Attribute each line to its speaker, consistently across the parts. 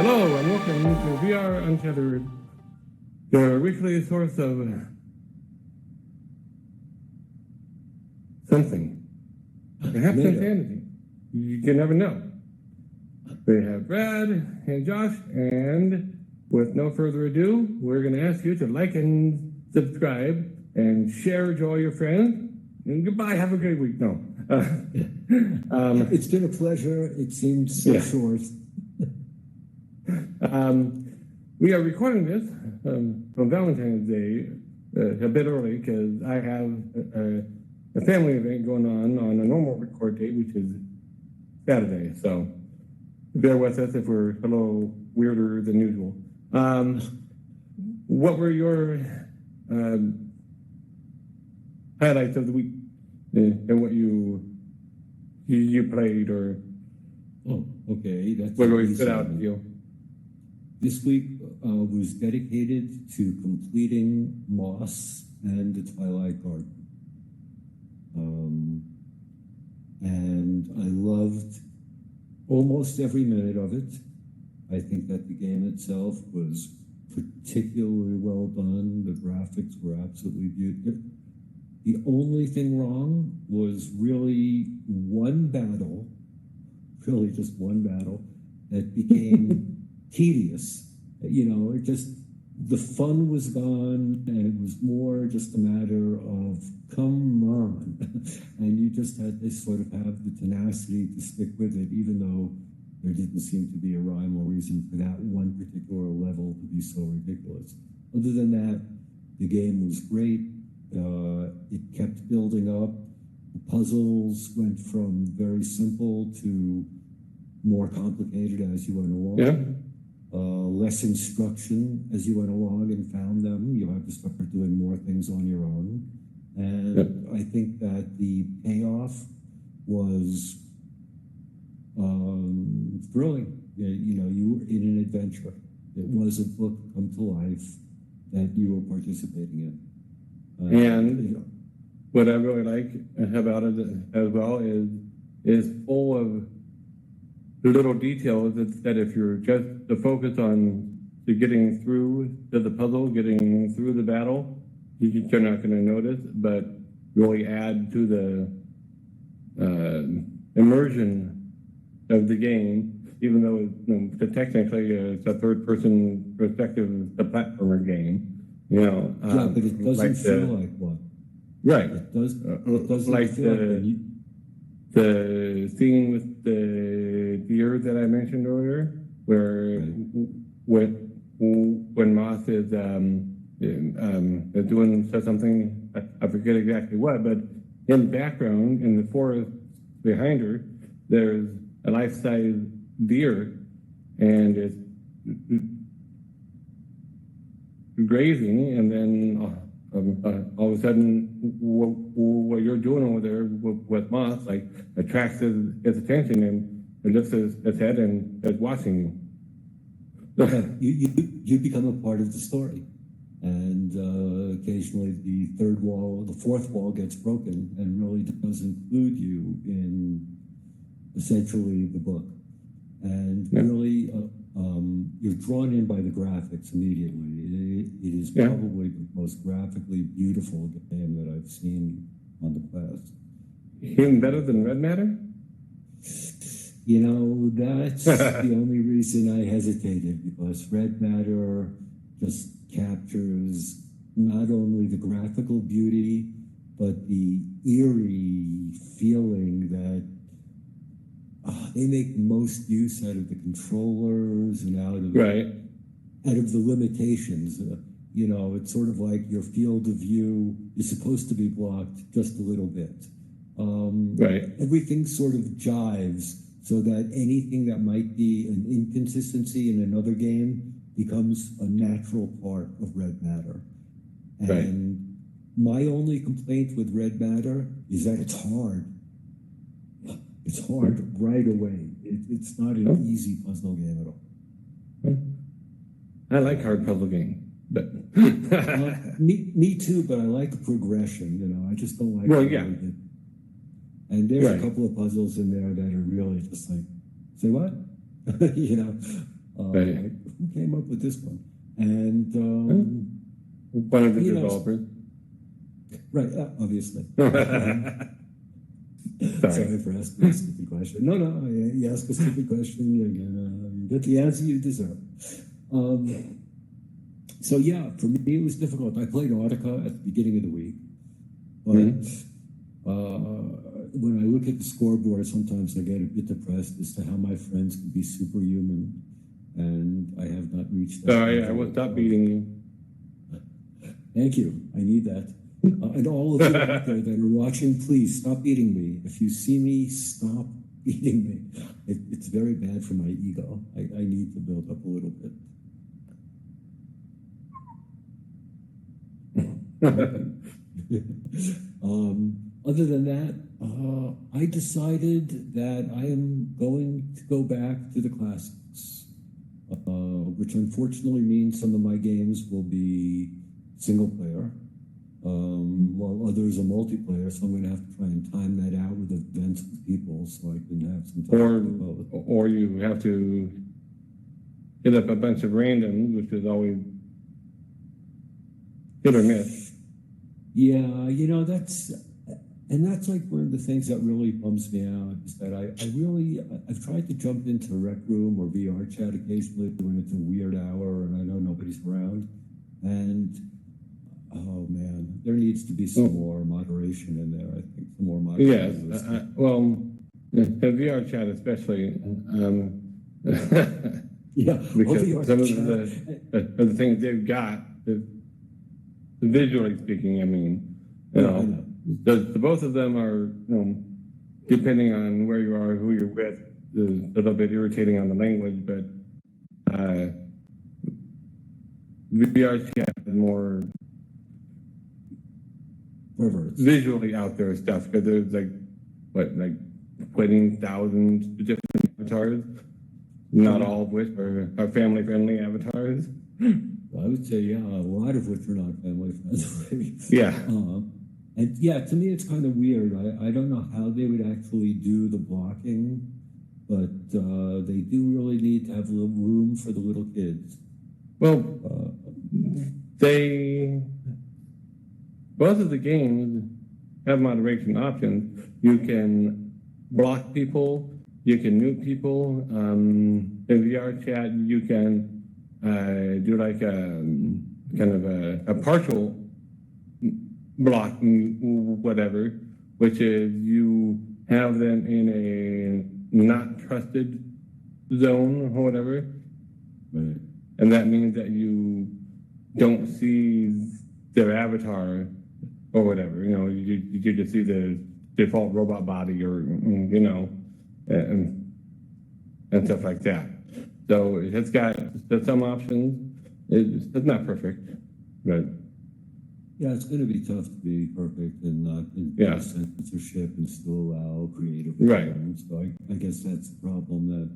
Speaker 1: Hello and welcome to VR Untethered, your weekly source of something. Perhaps insanity. You can never know. We have Brad and Josh, and with no further ado, we're going to ask you to like and subscribe and share to all your friends. And goodbye. Have a great week. No.
Speaker 2: It's been a pleasure. It seems so short.
Speaker 1: We are recording this on Valentine's Day a bit early because I have a family event going on a normal record date, which is Saturday. So bear with us if we're a little weirder than usual. What were your highlights of the week and what you played or?
Speaker 2: Oh, okay. That's
Speaker 1: what really stood out to you?
Speaker 2: This week was dedicated to completing Moss and the Twilight Garden. And I loved almost every minute of it. I think that the game itself was particularly well done. The graphics were absolutely beautiful. The only thing wrong was really one battle, really just one battle, that became tedious. You know, it just, the fun was gone, and it was more just a matter of, come on. And you just had to sort of have the tenacity to stick with it, even though there didn't seem to be a rhyme or reason for that one particular level to be so ridiculous. Other than that, the game was great. It kept building up. The puzzles went from very simple to more complicated as you went along.
Speaker 1: Yeah.
Speaker 2: Less instruction as you went along and found them. You had to start doing more things on your own. And I think that the payoff was thrilling. You know, you were in an adventure. It was a book come to life that you were participating in.
Speaker 1: And what I really like about it as well is full of the little details that if you're just to focus on getting through to the puzzle, getting through the battle, you're not going to notice, but really add to the immersion of the game, even though technically it's a third-person perspective, the platformer game. You know,
Speaker 2: yeah, but it doesn't feel like one.
Speaker 1: Right.
Speaker 2: It doesn't
Speaker 1: like
Speaker 2: feel like
Speaker 1: the scene with the deer that I mentioned earlier, where when Moss is doing something, I forget exactly what, but in the background, in the forest behind her, there's a life-size deer, and it's grazing, and then all of a sudden, what you're doing over there with Moss, like, attracts his attention, and it lifts his head and is watching you.
Speaker 2: You become a part of the story, and occasionally the fourth wall gets broken, and really does include you in essentially the book, and really you're drawn in by the graphics immediately. It is probably the most graphically beautiful game that I've seen on the Quest.
Speaker 1: Even better than Red Matter?
Speaker 2: You know, that's the only reason I hesitated, because Red Matter just captures not only the graphical beauty, but the eerie feeling that they make most use out of the controllers and out of the limitations. You know, it's sort of like your field of view is supposed to be blocked just a little bit. Everything sort of jives so that anything that might be an inconsistency in another game becomes a natural part of Red Matter. And my only complaint with Red Matter is that it's hard. It's hard right away. It's not an easy puzzle game at all.
Speaker 1: I like hard puzzle games, but
Speaker 2: me too. But I like the progression. You know, I just don't like. And there's a couple of puzzles in there that are really just like, say what? You know,
Speaker 1: Right.
Speaker 2: Who came up with this one? And
Speaker 1: One of the
Speaker 2: you know,
Speaker 1: developers.
Speaker 2: right, obviously.
Speaker 1: Sorry.
Speaker 2: Sorry for asking a stupid question. No, you ask a stupid question, you get the answer you deserve. So yeah, for me it was difficult. I played Audica at the beginning of the week, but when I look at the scoreboard, sometimes I get a bit depressed as to how my friends can be superhuman, and I have not reached that.
Speaker 1: Sorry, I will stop beating you.
Speaker 2: Thank you. I need that. And all of you out there that are watching, please stop beating me. If you see me, stop beating me. It's very bad for my ego. I need to build up a little bit. Other than that, I decided that I am going to go back to the classics, which unfortunately means some of my games will be single player, while others are multiplayer. So I'm going to have to try and time that out with events with people so I can have some time.
Speaker 1: Or you have to hit up a bunch of randoms, which is always hit or miss.
Speaker 2: Yeah, that's like one of the things that really bums me out is that I've tried to jump into Rec Room or VR chat occasionally when it's a weird hour and I know nobody's around. And oh man, there needs to be some more moderation in there. I think some more moderation.
Speaker 1: Yes, the VR chat especially.
Speaker 2: Yeah,
Speaker 1: because
Speaker 2: VR
Speaker 1: some
Speaker 2: chat.
Speaker 1: of the things they've got, visually speaking, I mean,
Speaker 2: I know.
Speaker 1: The both of them are, depending on where you are, who you're with, is a little bit irritating on the language, but VR chat is more visually out there stuff because there's like 20,000 different avatars, not all of which are family-friendly avatars.
Speaker 2: I would say, yeah, a lot of which are not family-friendly.
Speaker 1: Yeah.
Speaker 2: And yeah, to me, it's kind of weird. I don't know how they would actually do the blocking, but they do really need to have a little room for the little kids.
Speaker 1: Well, both of the games have moderation options. You can block people, you can mute people. In VR chat, you can do like kind of a partial block, whatever, which is you have them in a not trusted zone or whatever.
Speaker 2: Right.
Speaker 1: And that means that you don't see their avatar or whatever. You just see the default robot body or, and stuff like that. So it's got some options. It's not perfect, but
Speaker 2: yeah, it's going to be tough to be perfect and not include censorship and still allow creative freedom. So I guess that's the problem that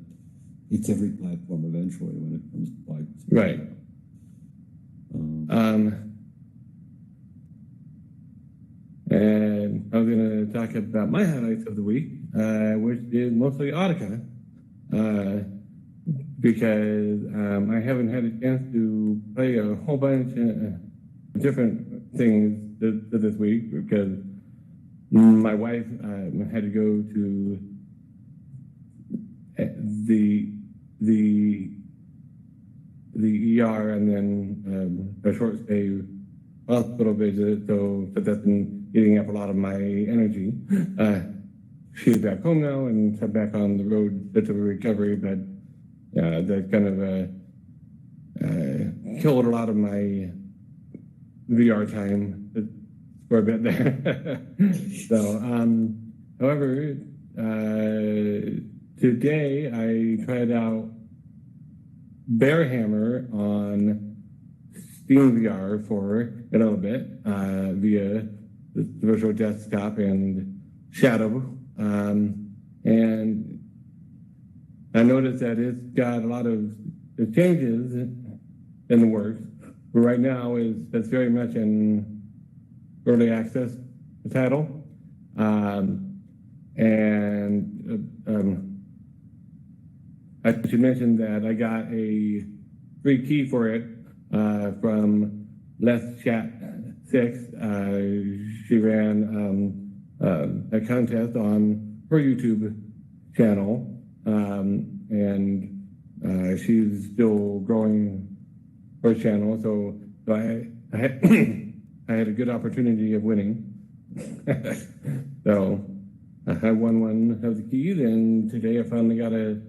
Speaker 2: it's every platform eventually when it comes to privacy.
Speaker 1: Right. And I was going to talk about my highlights of the week, which is mostly Audica, because I haven't had a chance to play a whole bunch of different things this week because my wife had to go to the ER and then a short stay hospital visit, so that's been eating up a lot of my energy. She's back home now and I'm back on the road to recovery, but that kind of killed a lot of my VR time for a bit there. So, however, today I tried out Bearhammer on Steam VR for a little bit via the virtual desktop and Shadow. And I noticed that it's got a lot of changes in the works. But right now that's very much an early access title. And I should mention that I got a free key for it from Let's Chat 6. She ran a contest on her YouTube channel, and she's still growing her channel. So I had, I had a good opportunity of winning. So I won one of the keys, and today I finally got to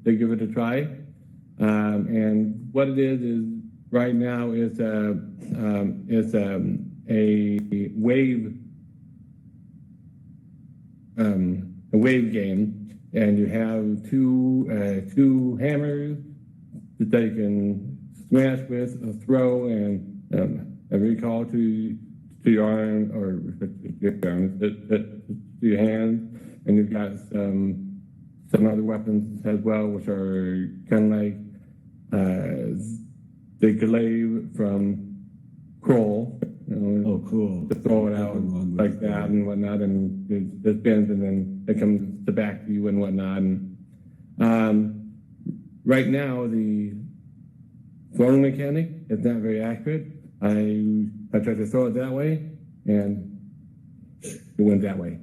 Speaker 1: give it a try. And what it is right now it's a wave game, and you have two hammers that you can smash with, throw, and recall to your arm or to your hands, and you've got some other weapons as well, which are kind of like the glaive from Kroll.
Speaker 2: Oh, cool.
Speaker 1: To throw it out like that and whatnot, and it spins, and then it comes back to you and whatnot. And right now, the throwing mechanic is not very accurate. I tried to throw it that way, and it went that way.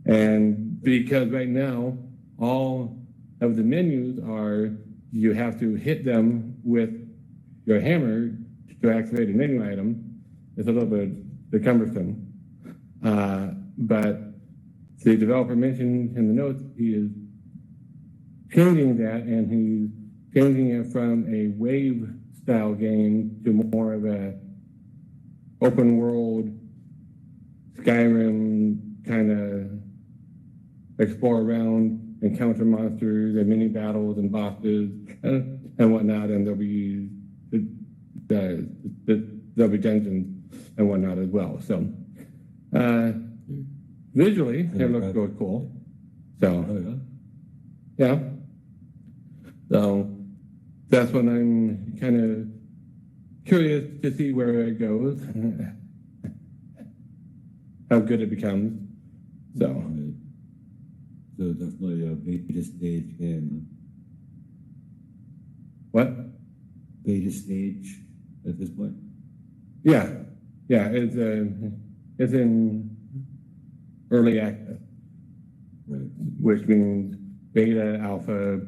Speaker 1: And because right now, all of the menus are, you have to hit them with your hammer to activate a menu item. It's a little bit cumbersome. But the developer mentioned in the notes he is changing that, and he's changing it from a wave style game to more of a open world Skyrim kind of explore around, encounter monsters and mini battles and bosses and whatnot, and there'll be dungeons and whatnot as well. So visually, it looks really cool. So yeah. So that's when I'm kind of curious to see where it goes, how good it becomes. So
Speaker 2: definitely a beta stage game.
Speaker 1: What?
Speaker 2: Beta stage at this point?
Speaker 1: Yeah, it's in early access,
Speaker 2: right?
Speaker 1: Which means beta, alpha,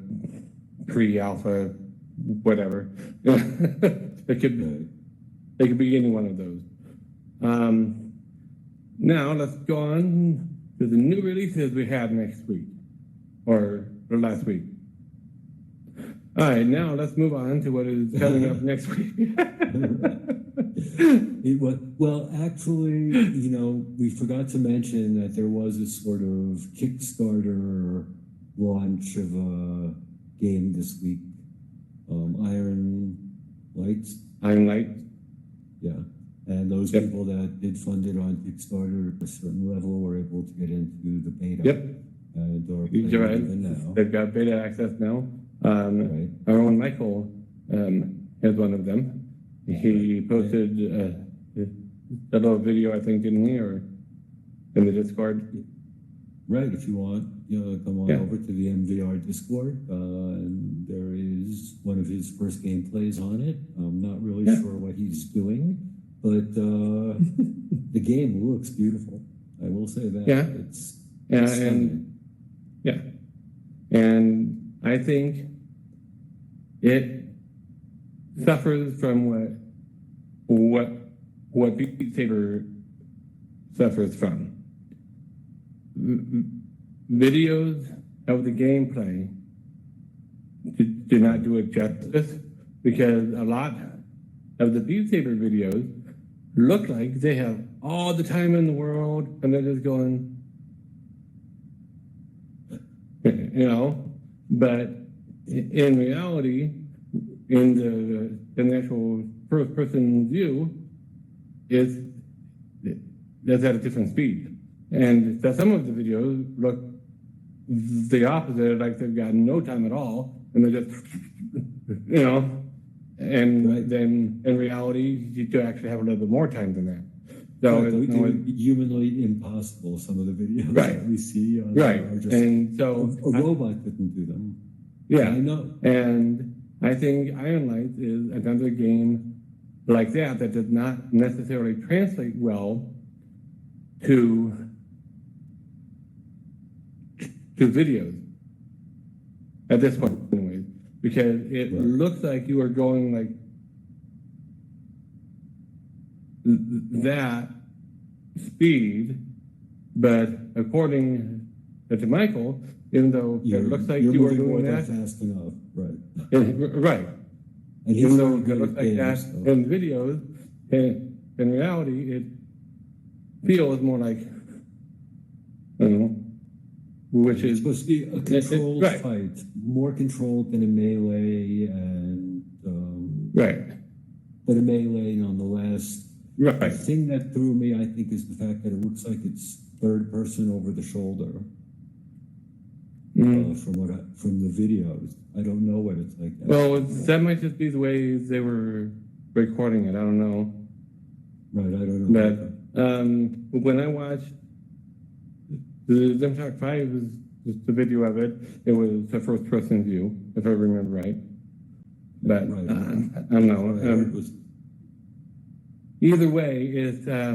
Speaker 1: pre-alpha, whatever. It could be any one of those. Now let's go on to the new releases we had next week, or last week. All right, now let's move on to what is coming up next week.
Speaker 2: Well, actually, we forgot to mention that there was a sort of Kickstarter launch of a game this week. Iron Lights. Yeah. And those people that did fund it on Kickstarter at a certain level were able to get into the beta.
Speaker 1: Yep.
Speaker 2: And
Speaker 1: you're right. Now. They've got beta access now. Right. Our own Michael has one of them. He posted a little video, I think, didn't he, or in the Discord?
Speaker 2: Right. If you want, come on over to the MVR Discord, and there is one of his first gameplays on it. I'm not really sure what he's doing, but the game looks beautiful. I will say that.
Speaker 1: Yeah.
Speaker 2: It's
Speaker 1: and I think it suffers from what Beat Saber suffers from. Videos of the gameplay do not do it justice, because a lot of the Beat Saber videos look like they have all the time in the world, and they're just going, but in reality, in the actual first-person view, that's at a different speed. And some of the videos look the opposite, like they've got no time at all, and they're just, and then in reality, you do actually have a little bit more time than that. So
Speaker 2: Right,
Speaker 1: it's,
Speaker 2: they're humanly impossible. Some of the videos
Speaker 1: Right.
Speaker 2: that we see
Speaker 1: right.
Speaker 2: are just
Speaker 1: And so,
Speaker 2: a robot couldn't do them.
Speaker 1: yeah.
Speaker 2: I know.
Speaker 1: And I think Iron Light is another game like that that does not necessarily translate well to videos at this point, anyways, because it
Speaker 2: Right.
Speaker 1: looks like you are going like that speed, but according to Michael, even though it looks like
Speaker 2: you're
Speaker 1: you are
Speaker 2: moving more
Speaker 1: doing
Speaker 2: than
Speaker 1: that,
Speaker 2: fast enough, right?
Speaker 1: right.
Speaker 2: And he's
Speaker 1: Even though
Speaker 2: very
Speaker 1: it
Speaker 2: good
Speaker 1: looks
Speaker 2: at
Speaker 1: like that
Speaker 2: games, so.
Speaker 1: in videos, in reality, it feels more like, I don't know, which
Speaker 2: It's
Speaker 1: is
Speaker 2: supposed to be a controlled
Speaker 1: right.
Speaker 2: fight, more controlled than a melee, and
Speaker 1: right,
Speaker 2: but a melee nonetheless. The
Speaker 1: right.
Speaker 2: thing that threw me, I think, is the fact that it looks like it's third person over the shoulder. From the videos, I don't know what it's like.
Speaker 1: Well, that might just be the way they were recording it. I don't know.
Speaker 2: Right, I don't know.
Speaker 1: But when I watched the Dim Talk 5, is just the video of it. It was a first person view, if I remember right. But
Speaker 2: Right.
Speaker 1: I don't know. Either way, it's a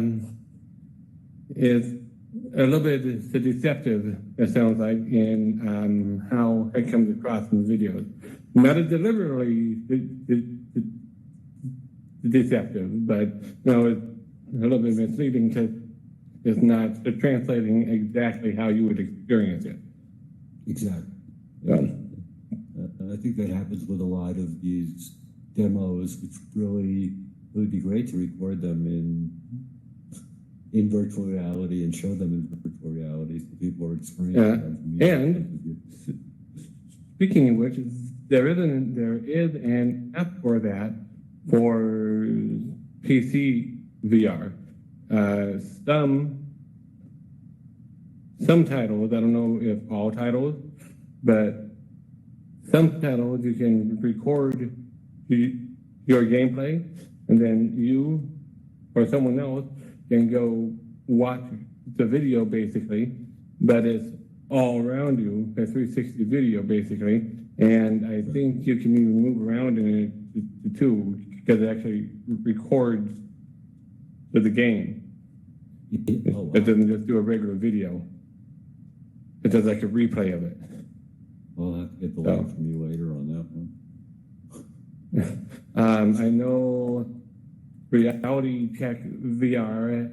Speaker 1: little bit deceptive, it sounds like, in how it comes across in the videos. Not as deliberately deceptive, but it's a little bit misleading because it's not translating exactly how you would experience it.
Speaker 2: Exactly.
Speaker 1: So,
Speaker 2: I think that happens with a lot of these demos, which really would be great to record them in virtual reality and show them in virtual reality so people are experiencing them.
Speaker 1: And speaking of which, there is an app for that for PC VR. Some titles, I don't know if all titles, but some titles you can record your gameplay, and then you or someone else can go watch the video basically, but it's all around you, a 360 video basically, and I think you can even move around in it too, because it actually records the game.
Speaker 2: Oh, wow.
Speaker 1: It doesn't just do a regular video. It does like a replay of it.
Speaker 2: I'll have to get the link from you later on that one.
Speaker 1: I know Reality Check VR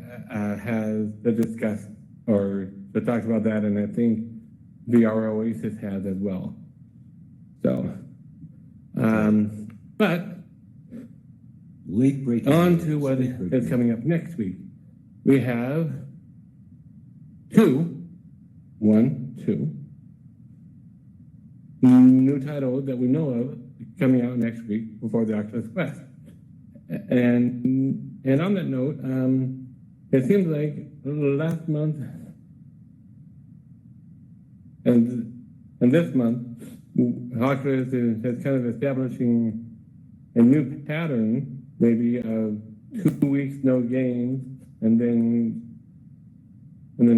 Speaker 1: has discussed or talked about that, and I think VR Oasis has as well. So, but
Speaker 2: Late breaking.
Speaker 1: on to what is coming up next week. We have two new titles that we know of coming out next week before the Oculus Quest. And on that note, it seems like last month and this month, Oculus is kind of establishing a new pattern, maybe of 2 weeks no games, and then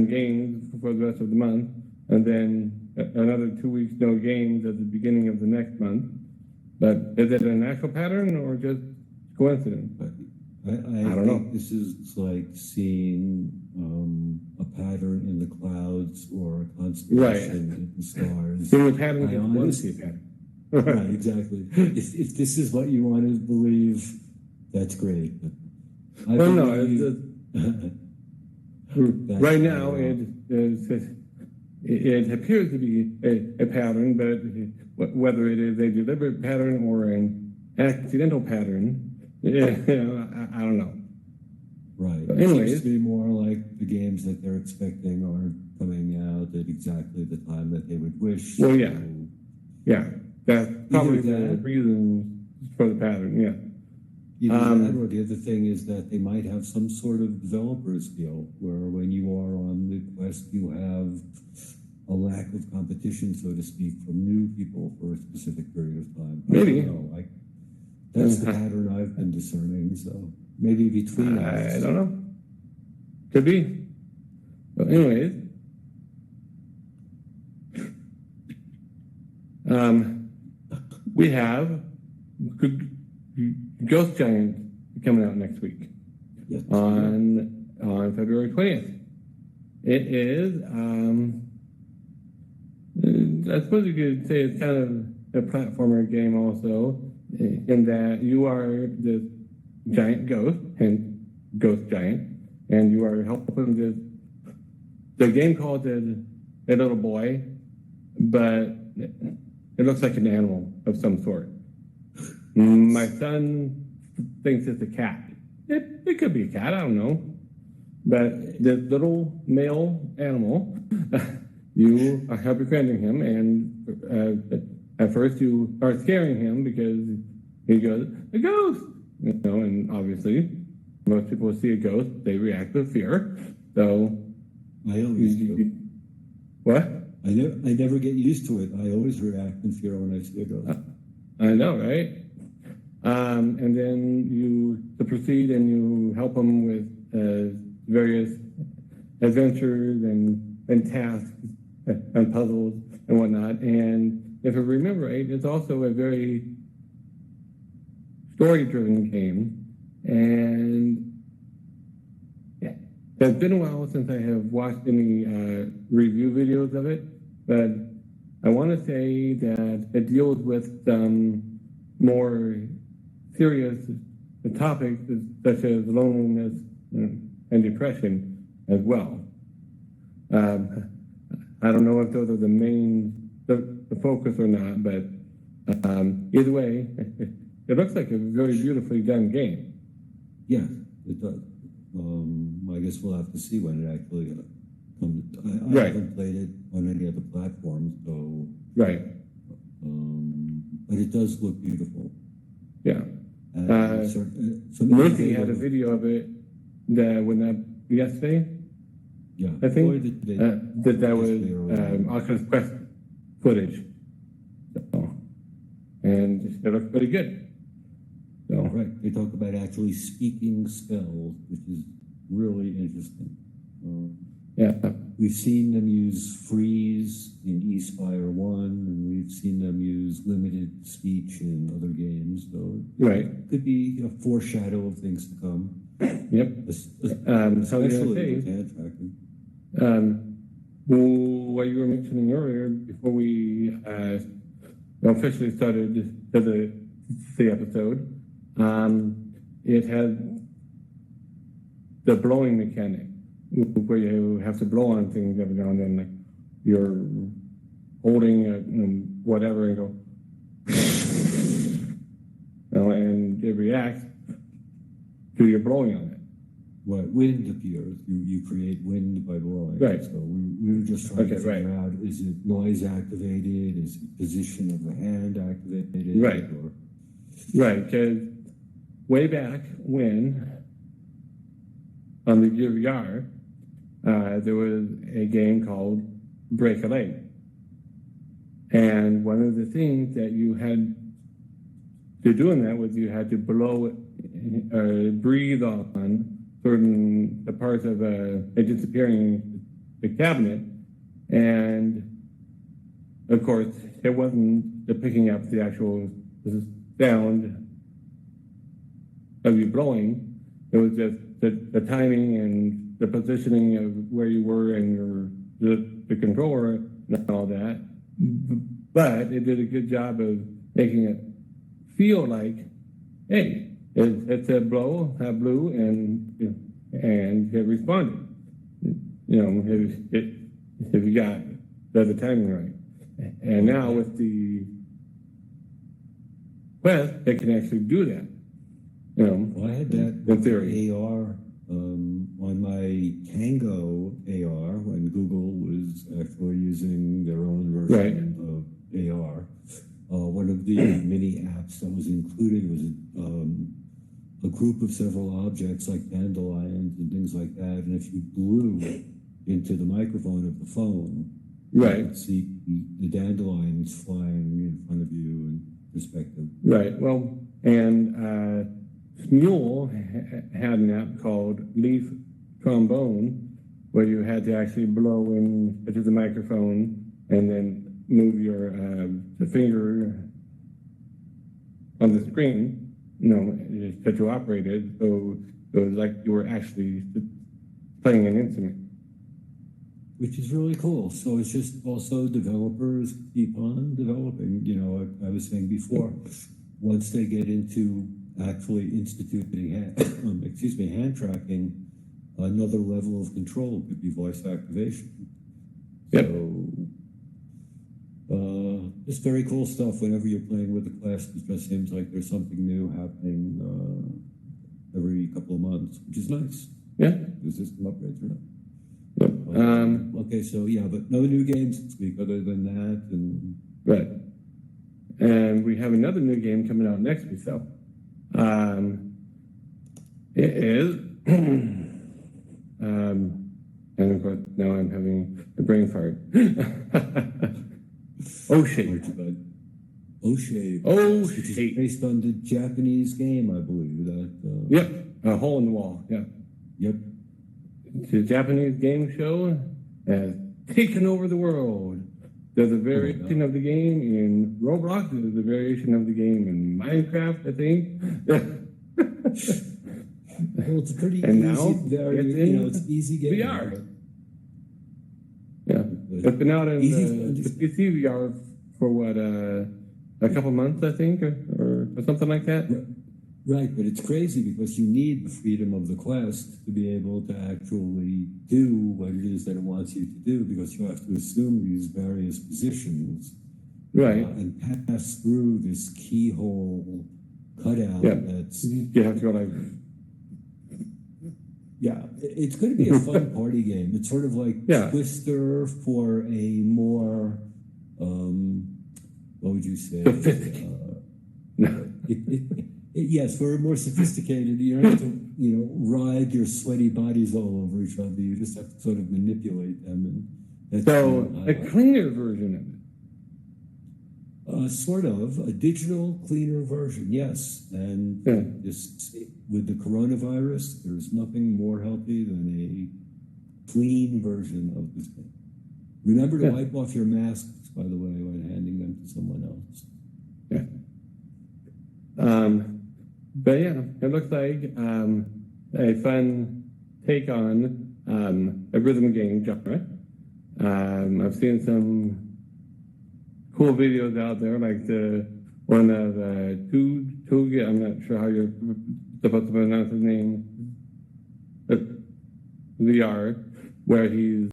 Speaker 1: games for the rest of the month, and then another 2 weeks no games at the beginning of the next month. But is it an actual pattern or just coincidence?
Speaker 2: I don't know. This is like seeing a pattern in the clouds or a constellation in the stars.
Speaker 1: So the pattern is one pattern.
Speaker 2: Right, exactly. If this is what you want to believe, that's great. But
Speaker 1: right now, it appears to be a pattern, but whether it is a deliberate pattern or an accidental pattern, I don't know.
Speaker 2: Right.
Speaker 1: But
Speaker 2: it
Speaker 1: anyways,
Speaker 2: seems to be more like the games that they're expecting are coming out at exactly the time that they would wish.
Speaker 1: Well, yeah. Yeah. That's probably
Speaker 2: Either
Speaker 1: the
Speaker 2: that-
Speaker 1: reason for the pattern, yeah.
Speaker 2: Either that, or the other thing is that they might have some sort of developers deal where when you are on the Quest, you have a lack of competition, so to speak, from new people for a specific period of time.
Speaker 1: Maybe.
Speaker 2: I don't know. That's the pattern I've been discerning. So maybe between us.
Speaker 1: I don't know. Could be. But anyways, we have Ghost Giant coming out next week
Speaker 2: Yes.
Speaker 1: on February 20th. It is, I suppose you could say it's kind of a platformer game also, in that you are this giant ghost, hence Ghost Giant, and you are helping the game calls it a little boy, but it looks like an animal of some sort. My son thinks it's a cat. It could be a cat, I don't know. But this little male animal, you are befriending him, and at first you are scaring him because he goes, a ghost! And obviously, most people see a ghost, they react with fear. So,
Speaker 2: I always do.
Speaker 1: What?
Speaker 2: I never get used to it. I always react in fear when I see a ghost.
Speaker 1: I know, right? And then you proceed and you help them with various adventures and tasks and puzzles and whatnot. And if I remember right, it's also a very story-driven game. And yeah, it's been a while since I have watched any review videos of it, but I want to say that it deals with more serious topics such as loneliness and depression as well. I don't know if those are the main the focus or not, but either way, it looks like a very beautifully done game.
Speaker 2: Yeah, it does. I guess we'll have to see when it actually comes. I haven't played it on any other platforms, so
Speaker 1: right.
Speaker 2: But it does look beautiful.
Speaker 1: Yeah. Lucy had a video of it that went up yesterday.
Speaker 2: Yeah,
Speaker 1: I think that was Oculus Quest footage. So, and it looked pretty good. So.
Speaker 2: Right, they talk about actually speaking spells, which is really interesting.
Speaker 1: Yeah,
Speaker 2: we've seen them use freeze in eSpire 1, and we've seen them use limited speech in other games. So
Speaker 1: right,
Speaker 2: it could be a foreshadow of things to come.
Speaker 1: Yep.
Speaker 2: Especially with hand tracking.
Speaker 1: What you were mentioning earlier, before we officially started the episode, it had the blowing mechanic, where you have to blow on things every now and then, like you're holding whatever and go, and it reacts to your blowing on it.
Speaker 2: What wind appears, you create wind by blowing.
Speaker 1: Right.
Speaker 2: So we were just trying to figure out: is it noise activated? Is it position of the hand activated?
Speaker 1: Right. Right. Because way back when on the VR, there was a game called Break a Leg, and one of the things that you had to do in that was you had to blow or breathe on certain parts of a disappearing the cabinet, and of course it wasn't the picking up the actual sound of you blowing. It was just the timing and the positioning of where you were and the controller and all that. But it did a good job of making it feel like, hey, it said blow, I blew, and it responded. If you got the timing right. And now with the Quest, it can actually do that.
Speaker 2: Well, I had that
Speaker 1: in theory.
Speaker 2: AR on my Tango AR when Google was actually using their own version of AR. One of the mini apps that was included was a group of several objects like dandelions and things like that. And if you blew into the microphone of the phone, you could see the dandelions flying in front of you in perspective. Right.
Speaker 1: Well, and Smule had an app called Leaf trombone, where you had to actually blow into the microphone and then move your the finger on the screen, that you operated. So it was like you were actually playing an instrument.
Speaker 2: Which is really cool. So it's just also developers keep on developing. I was saying before, once they get into actually instituting hand tracking, another level of control could be voice activation.
Speaker 1: Yep.
Speaker 2: So just very cool stuff. Whenever you're playing with the class, it just seems like there's something new happening every couple of months, which is nice.
Speaker 1: Yeah.
Speaker 2: There's system upgrades or not. Okay, so yeah, but no new games this week other than that, and
Speaker 1: right. And we have another new game coming out next week, though. It is, and of course now I'm having a brain fart. OhShape.
Speaker 2: OhShape. Which is based on the Japanese game, I believe.
Speaker 1: Yep, a hole in the wall. Yeah.
Speaker 2: Yep.
Speaker 1: The Japanese game show has taken over the world. There's a variation of the game in Roblox. There's a variation of the game in Minecraft, I think.
Speaker 2: Well, it's a pretty
Speaker 1: and
Speaker 2: easy,
Speaker 1: now
Speaker 2: it's easy game.
Speaker 1: VR. Yeah, it's been out in the PC VR for what, a couple months, I think, or something like that.
Speaker 2: Right, but it's crazy because you need the freedom of the Quest to be able to actually do what it is that it wants you to do, because you have to assume these various positions,
Speaker 1: right,
Speaker 2: and pass through this keyhole cutout.
Speaker 1: Yeah.
Speaker 2: That's
Speaker 1: you have to go like.
Speaker 2: Yeah, it's going to be a fun party game. It's sort of like Twister for a more, what would you say? Yes, for a more sophisticated. You don't have to, ride your sweaty bodies all over each other. You just have to sort of manipulate them. And
Speaker 1: so a cleaner version of it.
Speaker 2: Sort of a digital, cleaner version, yes. And just with the coronavirus, there's nothing more healthy than a clean version of this thing. Remember to wipe off your masks, by the way, when handing them to someone else.
Speaker 1: Yeah. But yeah, it looks like a fun take on a rhythm game genre. I've seen some cool videos out there, like the one of Tug. I'm not sure how you're supposed to pronounce his name. VR, where he's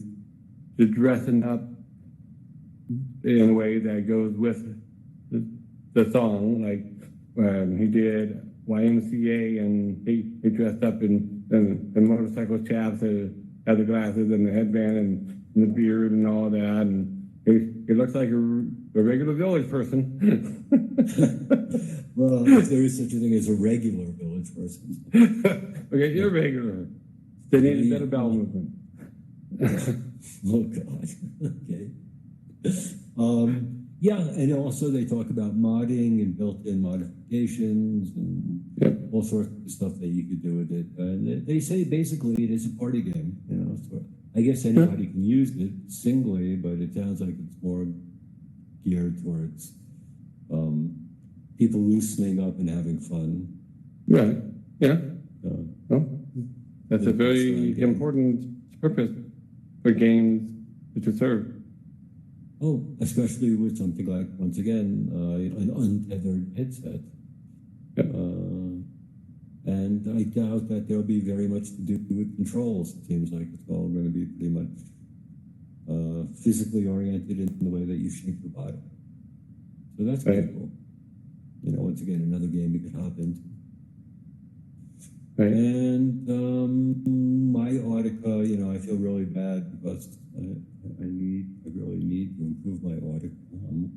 Speaker 1: just dressing up in a way that goes with the song. Like he did YMCA, and he dressed up in motorcycle chaps, had the glasses and the headband and the beard and all that, and he looks like a regular village person.
Speaker 2: Well, if there is such a thing as a regular village person.
Speaker 1: Okay, you're regular. They need a better bowel movement.
Speaker 2: Oh, God. Okay. Yeah, and also they talk about modding and built-in modifications and all sorts of stuff that you could do with it. And they say basically it is a party game. So I guess anybody can use it singly, but it sounds like it's more geared towards people loosening up and having fun.
Speaker 1: Right. Yeah. That's a very important purpose for games to serve.
Speaker 2: Oh, especially with something like, once again, an untethered headset.
Speaker 1: Yep.
Speaker 2: And I doubt that there'll be very much to do with controls. It seems like it's all going to be pretty much physically oriented in the way that you shape your body. So that's pretty cool. Once again, another game you could hop into.
Speaker 1: Right.
Speaker 2: And my Audica, I feel really bad because I really need to improve my Audica. I'm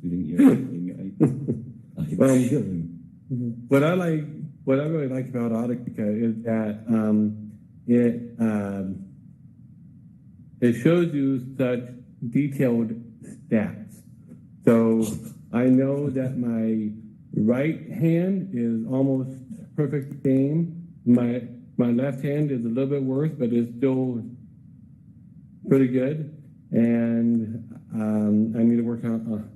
Speaker 2: sitting here thinking I'm feeling.
Speaker 1: What I really like about Audica is that it shows you such detailed stats. So I know that my right hand is almost perfect game. My my left hand is a little bit worse, but it's still pretty good. And I need to work on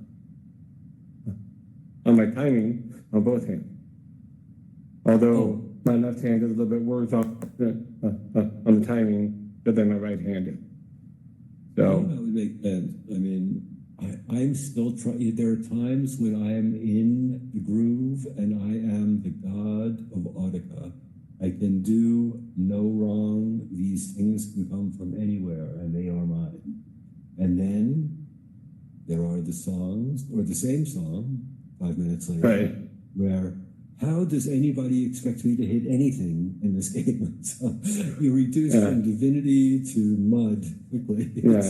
Speaker 1: my timing on both hands. Although my left hand is a little bit worse on the timing than my right hand. So
Speaker 2: that would make sense. I mean, I'm still trying. There are times when I am in the groove and I am the god of Audica. I can do no wrong. These things can come from anywhere, and they are mine. And then there are the songs, or the same song, 5 minutes later,
Speaker 1: right.
Speaker 2: where how does anybody expect me to hit anything in this game? So you reduce from divinity to mud quickly.
Speaker 1: Yeah.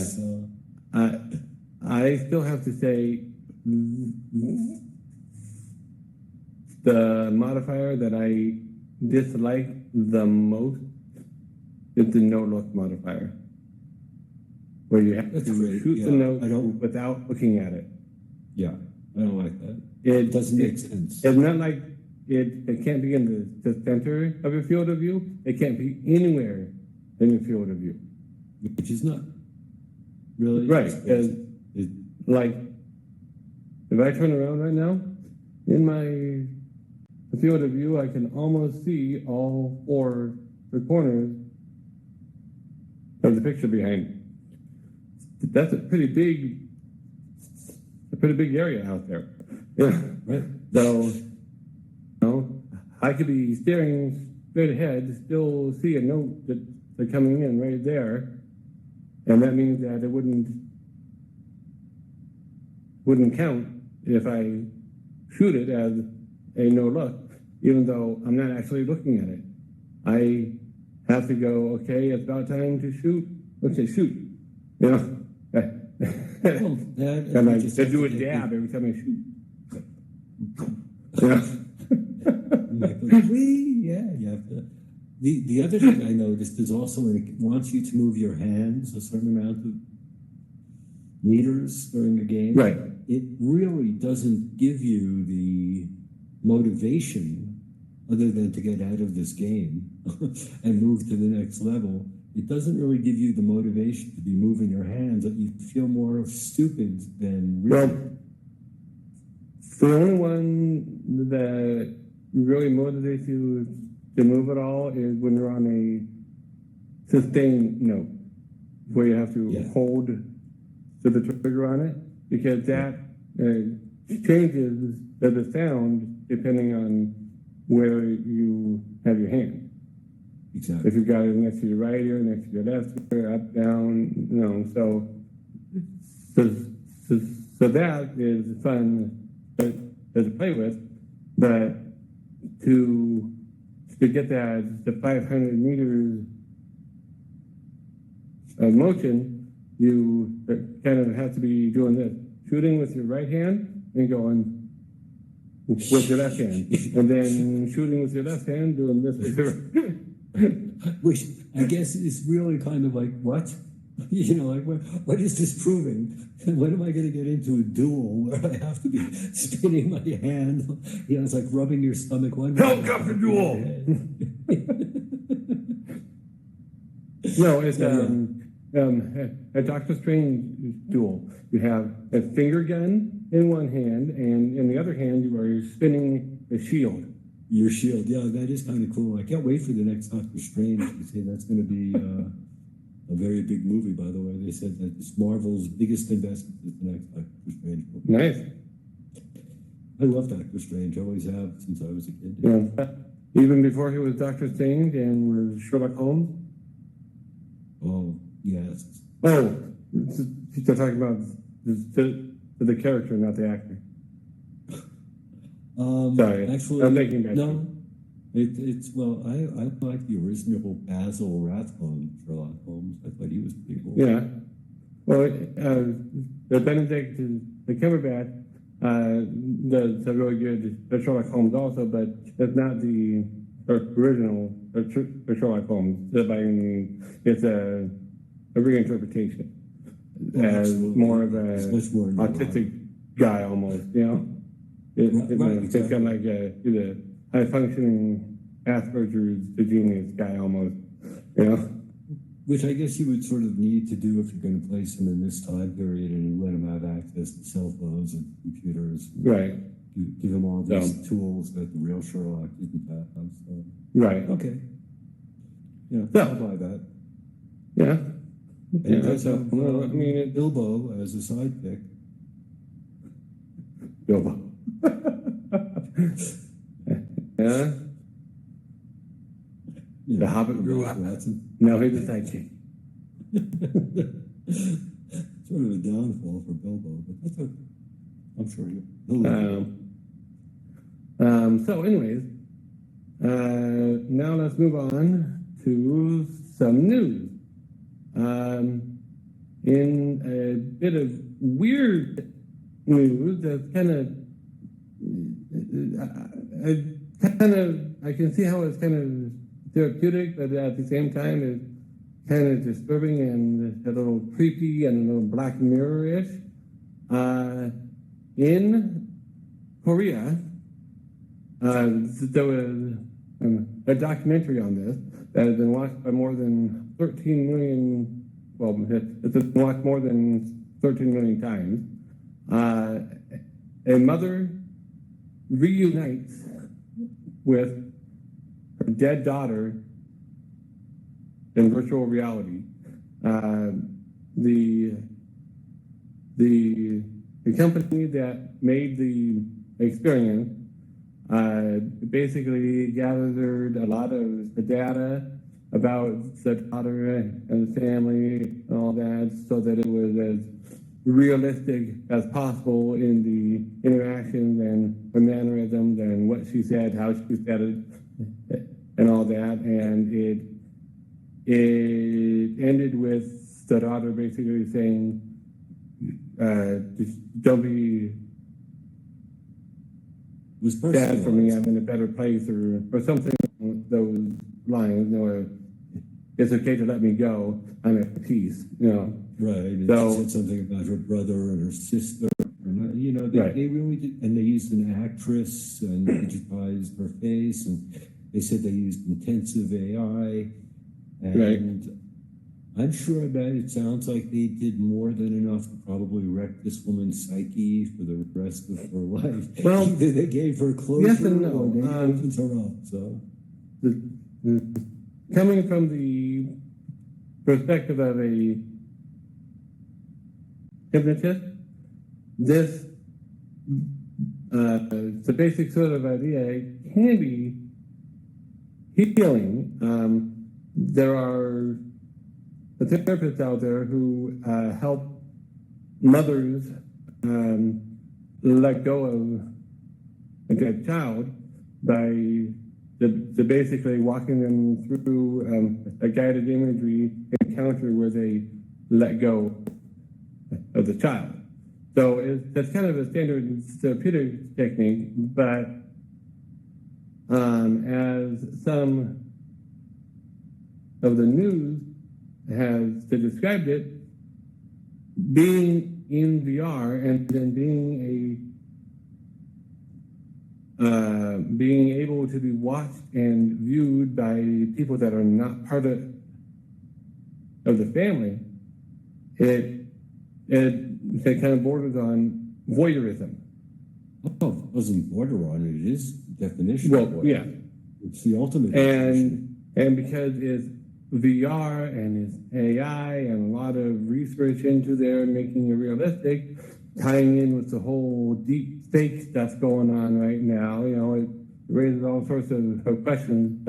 Speaker 1: I still have to say the modifier that I dislike the most is the no-look modifier, where you have to shoot the note without looking at it.
Speaker 2: Yeah, I don't like that. It doesn't make sense.
Speaker 1: It's not like it can't be in the center of your field of view. It can't be anywhere in your field of view.
Speaker 2: Which is not really
Speaker 1: right. Like, if I turn around right now, in my field of view, I can almost see all 4 the corners of the picture behind me. That's a pretty big area out there. Yeah.
Speaker 2: Right.
Speaker 1: So, I could be staring straight ahead, still see a note that's coming in right there, and that means that it wouldn't count if I shoot it as a no look, even though I'm not actually looking at it. I have to go, okay, it's about time to shoot. Okay, shoot. And I do a dab every time I shoot.
Speaker 2: The other thing I noticed is also when it wants you to move your hands a certain amount of meters during the game.
Speaker 1: Right.
Speaker 2: It really doesn't give you the motivation other than to get out of this game and move to the next level. It doesn't really give you the motivation to be moving your hands. You feel more stupid than real.
Speaker 1: Well, the only one that really motivates you to move it all is when you're on a sustained note, where you have to hold to the trigger on it, because that changes the sound depending on where you have your hand.
Speaker 2: Exactly.
Speaker 1: If you've got it next to your right ear, next to your left ear, up, down, so that is fun to play with, but to get the 500 meters of motion, you kind of have to be doing this, shooting with your right hand and going with your left hand, and then shooting with your left hand, doing this with your
Speaker 2: which I guess is really kind of like, what? What is this proving? When am I going to get into a duel where I have to be spinning my hand? It's like rubbing your stomach one way.
Speaker 1: Helicopter duel! No, it's a Doctor Strange duel. You have a finger gun in one hand, and in the other hand, you are spinning a shield.
Speaker 2: Your shield, that is kind of cool. I can't wait for the next Doctor Strange. They say that's going to be a very big movie, by the way. They said that it's Marvel's biggest investment is the next Doctor Strange movie.
Speaker 1: Nice.
Speaker 2: I love Doctor Strange. I always have since I was a kid.
Speaker 1: Yeah. Even before he was Doctor Strange and was Sherlock Holmes?
Speaker 2: Oh, yes.
Speaker 1: Oh, you're talking about the character, not the actor. Sorry,
Speaker 2: actually,
Speaker 1: I'm making that.
Speaker 2: No, it's well, I like the original Basil Rathbone Sherlock Holmes. I thought he was pretty cool.
Speaker 1: Yeah. Well, the Benedict, the Cumberbatch, does a really good Sherlock Holmes also, but it's not the original Sherlock Holmes. By any means, it's a reinterpretation as more of a autistic guy almost, It's kind of like he's a high-functioning Asperger's to genius guy almost, you know?
Speaker 2: Which I guess you would sort of need to do if you're going to place them in this time period and let them have access to cell phones and computers.
Speaker 1: Right.
Speaker 2: Give them all these tools that the real Sherlock didn't have. So.
Speaker 1: Right.
Speaker 2: Okay. Yeah,
Speaker 1: So,
Speaker 2: I'll buy that.
Speaker 1: Yeah.
Speaker 2: And
Speaker 1: Yeah,
Speaker 2: so,
Speaker 1: I mean,
Speaker 2: Bilbo as a sidekick.
Speaker 1: Bilbo. Yeah. The Hobbit grew up. No, he's a sidekick.
Speaker 2: Sort of a downfall for Bilbo, but that's okay. I'm sure he'll
Speaker 1: so anyways, now let's move on to some news. In a bit of weird news that's I can see how it's kind of therapeutic, but at the same time is kind of disturbing and a little creepy and a little Black Mirror-ish. In Korea, there was a documentary on this that has been watched by more than 13 million, well, it's been watched more than 13 million times. A mother reunites with her dead daughter in virtual reality. The company that made the experience basically gathered a lot of the data about the daughter and the family and all that, so that it was as realistic as possible in the interactions and the mannerisms and what she said, how she said it, and all that. And it ended with the daughter basically saying, just don't be sad for me, I'm in a better place, or something along those lines. You know, it's okay to let me go, I'm at peace, you know.
Speaker 2: Right, and
Speaker 1: so,
Speaker 2: she said something about her brother and her sister. And, you know, they really did, and they used an actress and digitized her face, and they said they used intensive AI. And I'm sure that it sounds like they did more than enough to probably wreck this woman's psyche for the rest of her life.
Speaker 1: Well,
Speaker 2: either they gave her closure,
Speaker 1: yes and no.
Speaker 2: or they opened her up. So,
Speaker 1: coming from the perspective of a hypnotist, this the basic sort of idea can be healing. There are therapists out there who help mothers let go of a dead child by basically walking them through a guided imagery encounter where they let go of the child. So that's kind of a standard therapeutic technique, but as some of the news has described it, being in VR and then being able to be watched and viewed by people that are not part of the family, it kind of borders on voyeurism.
Speaker 2: Oh, it doesn't border on it. It is definition.
Speaker 1: Well, yeah.
Speaker 2: It's the ultimate definition.
Speaker 1: And because it's VR and it's AI and a lot of research into there, making it realistic, tying in with the whole deep fake stuff going on right now, you know, it raises all sorts of questions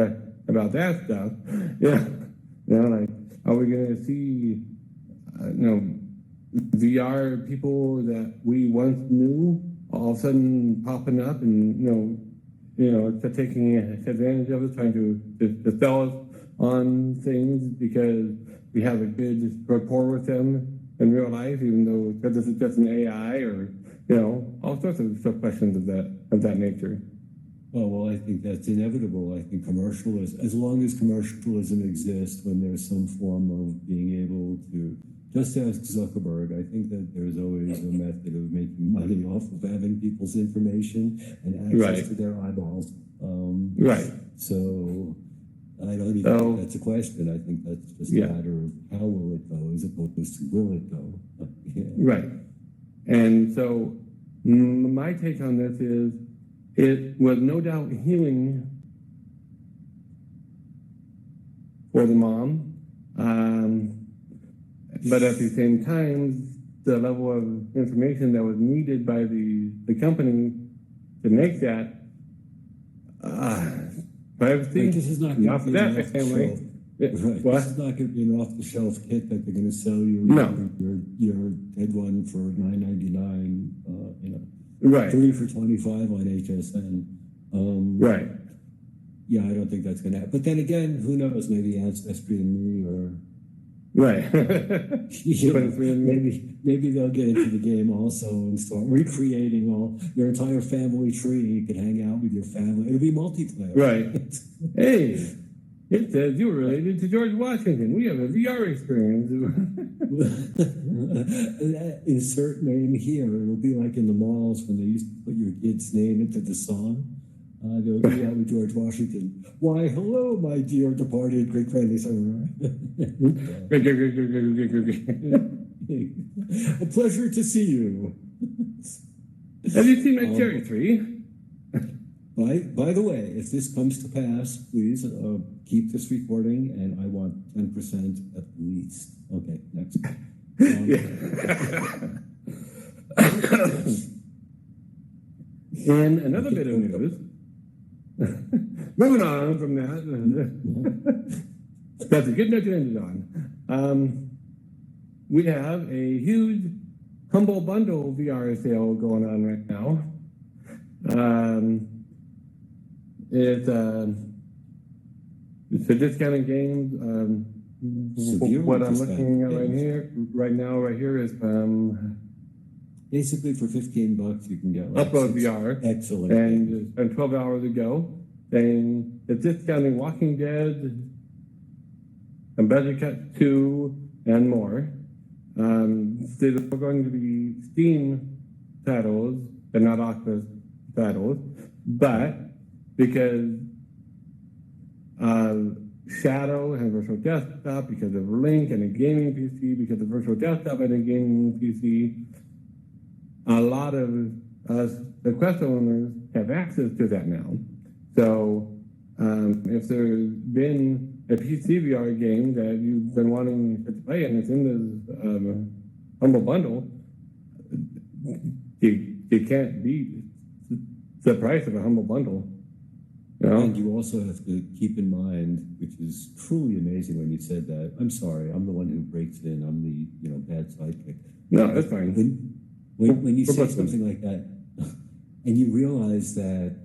Speaker 1: about that stuff. Yeah. You know, like, are we going to see, VR people that we once knew all of a sudden popping up and, taking advantage of us, trying to sell us on things because we have a good rapport with them in real life, even though this is just an AI, or all sorts of questions of that nature.
Speaker 2: Oh, well, I think that's inevitable. I think as long as commercialism exists, when there's some form of being able to, just ask Zuckerberg, I think that there's always a method of making money off of having people's information and access to their eyeballs.
Speaker 1: Right.
Speaker 2: So I don't even think that's a question. I think that's just a matter of how will it go as opposed to will it go.
Speaker 1: Right. And so my take on this is it was no doubt healing for the mom. But at the same time, the level of information that was needed by the company to make that,
Speaker 2: This is not going to be an
Speaker 1: family.
Speaker 2: This is not going to be an off-the-shelf kit that they're going to sell you.
Speaker 1: No.
Speaker 2: Your head one for $9.99.
Speaker 1: Right.
Speaker 2: 3 for $25 on HSN.
Speaker 1: Right.
Speaker 2: Yeah, I don't think that's going to happen. But then again, who knows? Maybe Ancestry and me, or
Speaker 1: right.
Speaker 2: maybe they'll get into the game also and start recreating all your entire family tree. You can hang out with your family. It'll be multiplayer.
Speaker 1: Right. Hey, it says you were related to George Washington. We have a VR experience.
Speaker 2: Insert name here. It'll be like in the malls when they used to put your kid's name into the song. They'll do that with George Washington. Why, hello, my dear departed great-grandly son. A pleasure to see you.
Speaker 1: Have you seen my cherry tree?
Speaker 2: By the way, if this comes to pass, please keep this recording, and I want 10% at least. Okay, next.
Speaker 1: And another bit of news. Moving on from that. That's a good note to end it on. We have a huge Humble Bundle VR sale going on right now. It's for discounted games. What I'm looking at right here is
Speaker 2: basically for $15 you can get
Speaker 1: Upload VR.
Speaker 2: Excellent.
Speaker 1: And 12 hours ago, saying the discounting Walking Dead, and Budget Cut 2, and more. They're going to be Steam titles, but not Oculus titles. But because Shadow and Virtual Desktop, because of Link and a gaming PC, because of Virtual Desktop and a gaming PC, a lot of us, the Quest owners, have access to that now. So if there's been a PC VR game that you've been wanting to play and it's in this Humble Bundle, you can't beat the price of a Humble Bundle. You know?
Speaker 2: And you also have to keep in mind, which is truly amazing when you said that. I'm sorry, I'm the one who breaks in. I'm the bad sidekick.
Speaker 1: No, that's fine.
Speaker 2: When you say something like that, and you realize that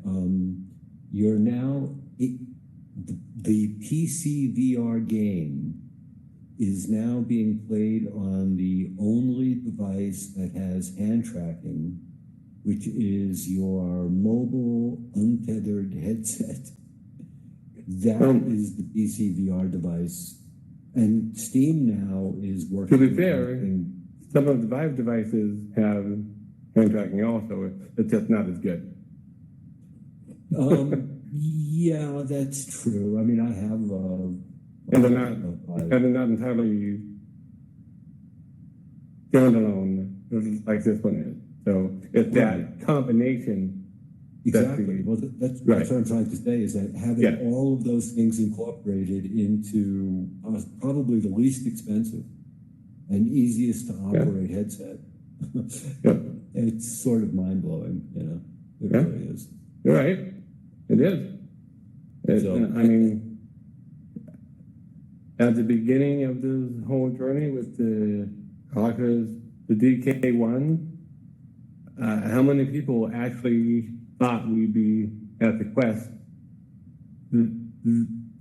Speaker 2: you're now the PC VR game is now being played on the only device that has hand tracking, which is your mobile untethered headset. That is the PC VR device. And Steam now is working.
Speaker 1: To be fair, some of the Vive devices have hand tracking also. It's just not as good.
Speaker 2: Yeah, that's true. I mean, I have.
Speaker 1: And they're not entirely standalone like this one is. So it's that combination.
Speaker 2: Exactly. Well, that's what I'm trying to say is that having all of those things incorporated into probably the least expensive and easiest to operate headset. It's sort of mind blowing, It really is.
Speaker 1: You're right. It is. I mean, at the beginning of this whole journey with the Oculus, the DK1, how many people actually thought we'd be at the Quest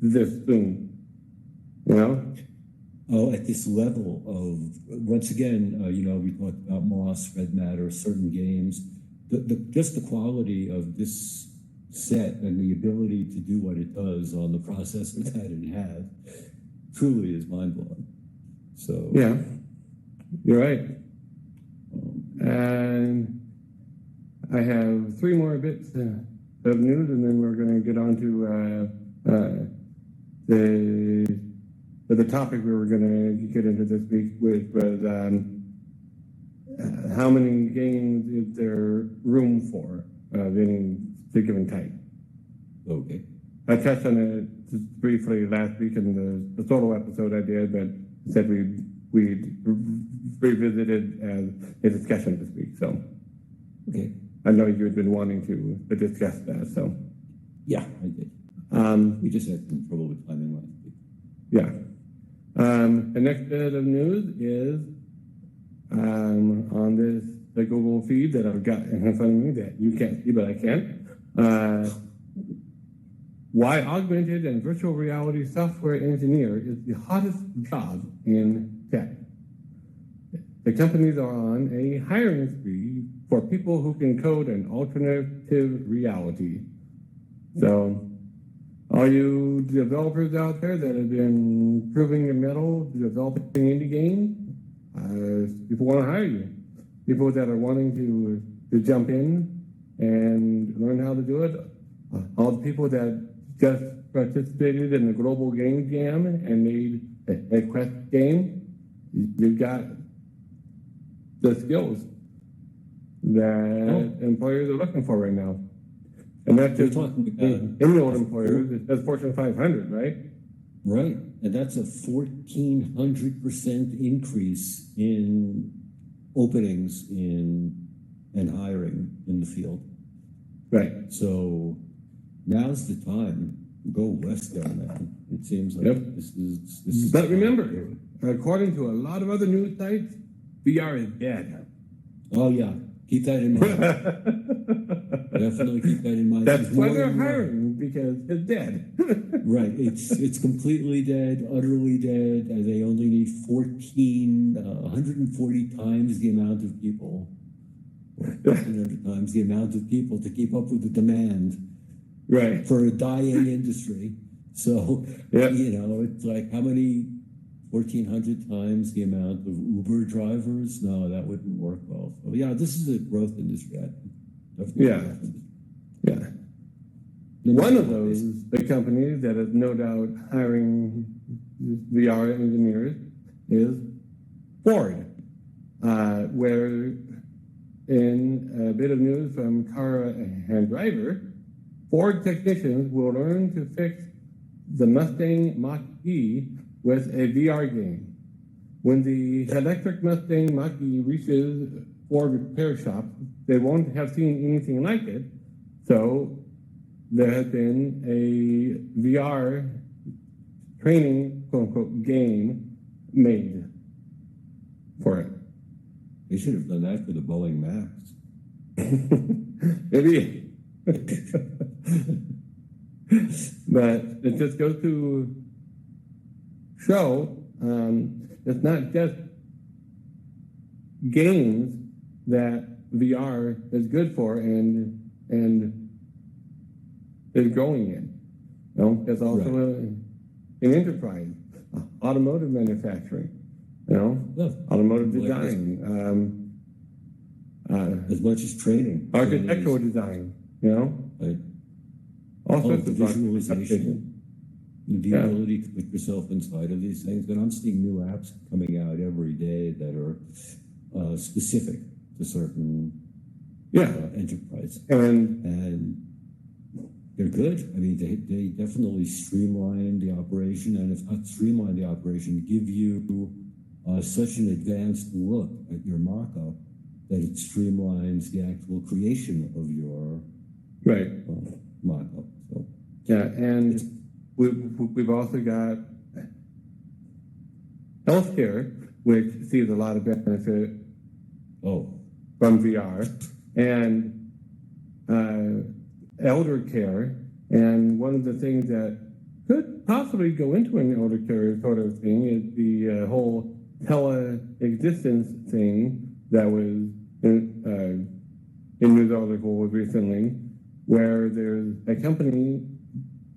Speaker 1: this soon?
Speaker 2: Oh, at this level of, once again, we talked about Moss, Red Matter, certain games. Just the quality of this set and the ability to do what it does on the processor that it has truly is mind-blowing. So
Speaker 1: yeah, you're right. And I have 3 more bits to of news, and then we're going to get on to the topic we were going to get into this week, which was how many games is there room for of any given type.
Speaker 2: Okay.
Speaker 1: I touched on it just briefly last week in the solo episode I did, but said we'd revisited as a discussion this week. So,
Speaker 2: okay.
Speaker 1: I know you had been wanting to discuss that. So,
Speaker 2: yeah, I did. We just had some trouble with timing last week.
Speaker 1: Yeah. The next bit of news is on the Google feed that I've got in front of me that you can't see, but I can. Why augmented and virtual reality software engineer is the hottest job in tech. The companies are on a hiring spree for people who can code an alternative reality. So, all you developers out there that have been proving your mettle, developing indie games, people want to hire you. People that are wanting to jump in and learn how to do it. All the people that just participated in the Global Game Jam and made a Quest game, you've got the skills that employers are looking for right now. And that's just any old employers. That's Fortune 500, right?
Speaker 2: Right. And that's a 1,400% increase in openings and hiring in the field.
Speaker 1: Right.
Speaker 2: So now's the time. Go west there, man. It seems like this is.
Speaker 1: But remember, according to a lot of other news sites, VR is dead.
Speaker 2: Oh yeah, keep that in mind. Definitely keep that in mind.
Speaker 1: That's why they're hiring, because it's dead.
Speaker 2: Right. It's completely dead, utterly dead. They only need 140 times the amount of people, 1,400 times the amount of people to keep up with the demand.
Speaker 1: Right.
Speaker 2: For a dying industry. So, it's like how many 1,400 times the amount of Uber drivers? No, that wouldn't work well. So, yeah, this is a growth industry.
Speaker 1: Yeah. One of those, the companies that is no doubt hiring VR engineers is Ford, where in a bit of news from Car and Driver, Ford technicians will learn to fix the Mustang Mach-E with a VR game. When the electric Mustang Mach-E reaches Ford repair shops, they won't have seen anything like it. So there has been a VR training, quote unquote, game made for it.
Speaker 2: They should have done that for the Boeing Max.
Speaker 1: Maybe. But it just goes to show it's not just games that VR is good for and is growing in. It's also an enterprise, automotive manufacturing, automotive design,
Speaker 2: as much as training,
Speaker 1: architectural design,
Speaker 2: right.
Speaker 1: All sorts
Speaker 2: the
Speaker 1: of
Speaker 2: visualization, the ability to put yourself inside of these things. And I'm seeing new apps coming out every day that are specific to certain enterprise, and they're good. I mean, they definitely streamline the operation, and if not streamline the operation, give you such an advanced look at your mock-up that it streamlines the actual creation of your mock-up. So,
Speaker 1: and we've also got healthcare, which sees a lot of benefit from VR, and elder care. And one of the things that could possibly go into an elder care sort of thing is the whole tele-existence thing that was in news article recently, where there's a company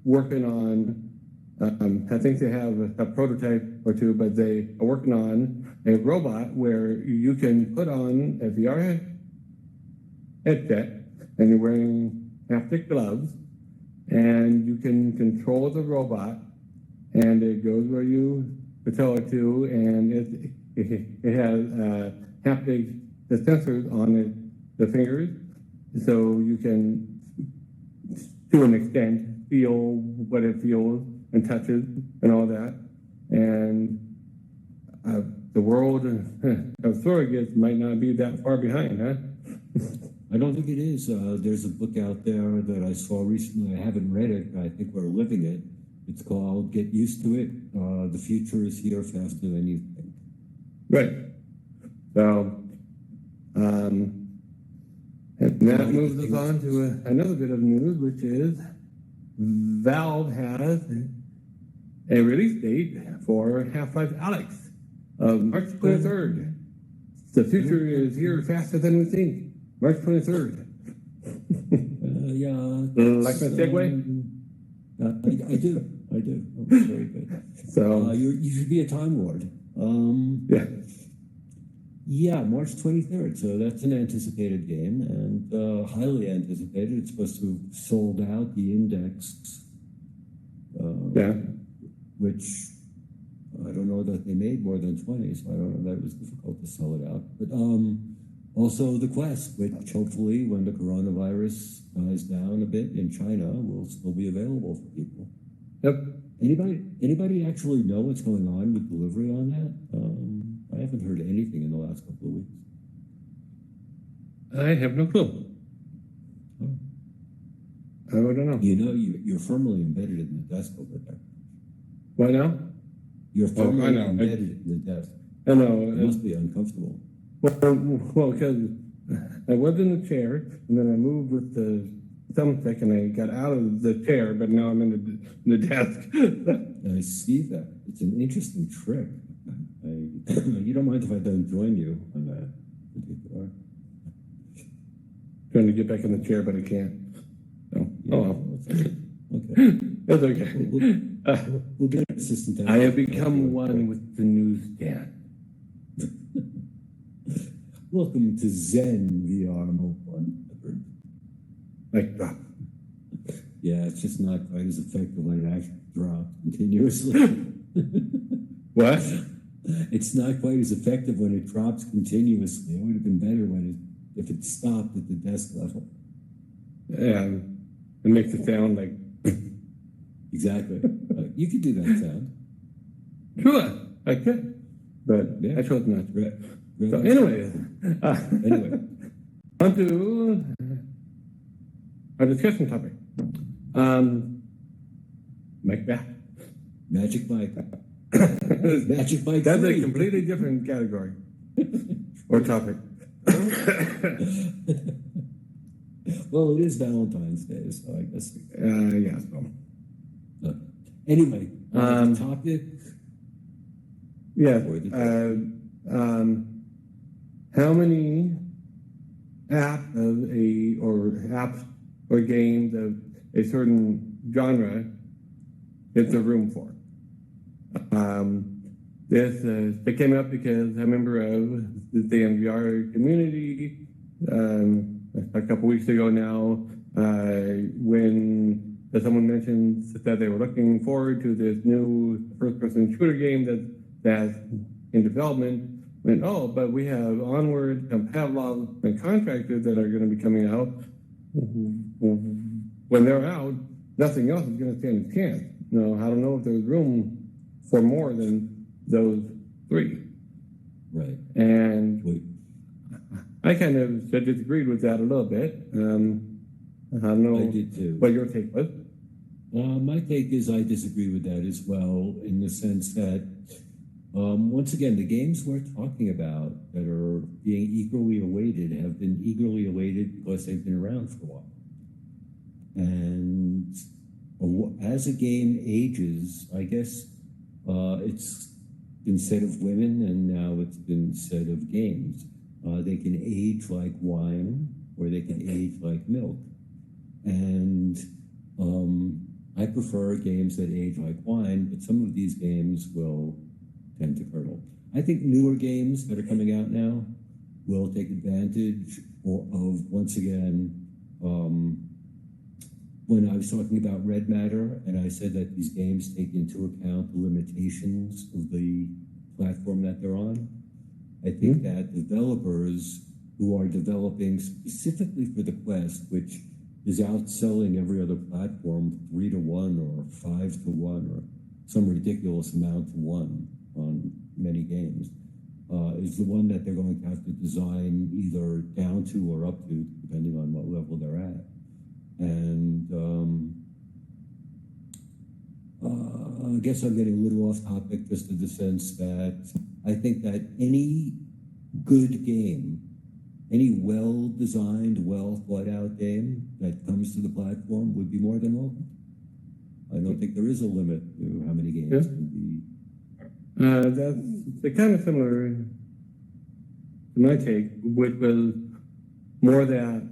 Speaker 1: working on, I think they have a prototype or two, but they are working on a robot where you can put on a VR headset and you're wearing haptic gloves, and you can control the robot, and it goes where you tell it to, and it has haptic the sensors on it, the fingers, so you can, to an extent, feel what it feels and touches and all that. And the world of surrogates might not be that far behind, huh?
Speaker 2: I don't think it is. There's a book out there that I saw recently. I haven't read it, but I think we're living it. It's called Get Used to It. The future is here faster than you think.
Speaker 1: Right. So, and that moves us on to another bit of news, which is Valve has a release date for Half-Life Alyx of March 23rd. The future is here faster than we think. March 23rd.
Speaker 2: Yeah.
Speaker 1: Like my segue?
Speaker 2: I do. Oh, very good.
Speaker 1: So
Speaker 2: you should be a Time Lord.
Speaker 1: yeah.
Speaker 2: Yeah, March 23rd. So that's an anticipated game and highly anticipated. It's supposed to have sold out the Index.
Speaker 1: Yeah.
Speaker 2: Which I don't know that they made more than 20, so I don't know that it was difficult to sell it out. But also the Quest, which hopefully when the coronavirus dies down a bit in China, will still be available for people.
Speaker 1: Yep.
Speaker 2: Anybody actually know what's going on with delivery on that? I haven't heard anything in the last couple of weeks.
Speaker 1: I have no clue.
Speaker 2: Oh.
Speaker 1: I don't know.
Speaker 2: You know, you're firmly embedded in the desk over there.
Speaker 1: What now?
Speaker 2: You're firmly
Speaker 1: I know.
Speaker 2: embedded in the desk.
Speaker 1: I know.
Speaker 2: It must be uncomfortable.
Speaker 1: Well, because I was in the chair, and then I moved with the thumbstick, and I got out of the chair, but now I'm in the desk.
Speaker 2: I see that. It's an interesting trick. You don't mind if I don't join you on that particular?
Speaker 1: Trying to get back in the chair, but I can't. So,
Speaker 2: Yeah,
Speaker 1: oh well.
Speaker 2: Okay.
Speaker 1: That's okay.
Speaker 2: We'll get an assistant.
Speaker 1: I have become one with the newsstand.
Speaker 2: Welcome to Zen VR Mobile.
Speaker 1: Like drop.
Speaker 2: Yeah, it's just not quite as effective when it actually drops continuously.
Speaker 1: What?
Speaker 2: It's not quite as effective when it drops continuously. It would have been better if it stopped at the desk level.
Speaker 1: Yeah, it makes it sound like.
Speaker 2: Exactly. You could do that sound.
Speaker 1: Sure, I could, but
Speaker 2: Yeah.
Speaker 1: I chose not to.
Speaker 2: Right.
Speaker 1: So, anyway,
Speaker 2: Anyway.
Speaker 1: on to our discussion topic. Macbeth.
Speaker 2: Magic Mike. Magic Mike.
Speaker 1: That's
Speaker 2: 3.
Speaker 1: a completely different category or topic.
Speaker 2: Well, it is Valentine's Day, so I guess.
Speaker 1: Yeah. So.
Speaker 2: Anyway, topic.
Speaker 1: Yeah. How many apps or games of a certain genre is there room for? It came up because I'm a member of the DMVR community a couple weeks ago now, when someone mentioned that they were looking forward to this new first-person shooter game that's in development. But we have Onward and Pavlov and Contractor that are going to be coming out. When they're out, nothing else is going to stand a chance. I don't know if there's room for more than those three.
Speaker 2: Right.
Speaker 1: And I kind of disagreed with that a little bit. I don't know
Speaker 2: I did too.
Speaker 1: what your take was.
Speaker 2: My take is I disagree with that as well, in the sense that, once again, the games we're talking about that are being eagerly awaited have been eagerly awaited because they've been around for a while. And as a game ages, I guess it's been said of women, and now it's been said of games. They can age like wine, or they can age like milk. And I prefer games that age like wine, but some of these games will tend to curdle. I think newer games that are coming out now will take advantage of, once again, when I was talking about red matter, and I said that these games take into account the limitations of the platform that they're on, I think that developers who are developing specifically for the Quest, which is outselling every other platform 3 to 1 or 5 to 1 or some ridiculous amount to 1 on many games, is the one that they're going to have to design either down to or up to, depending on what level they're at. And I guess I'm getting a little off topic just in the sense that I think that any good game, any well-designed, well-thought-out game that comes to the platform would be more than welcome. I don't think there is a limit to how many games can be.
Speaker 1: That's kind of similar to my take, which was more that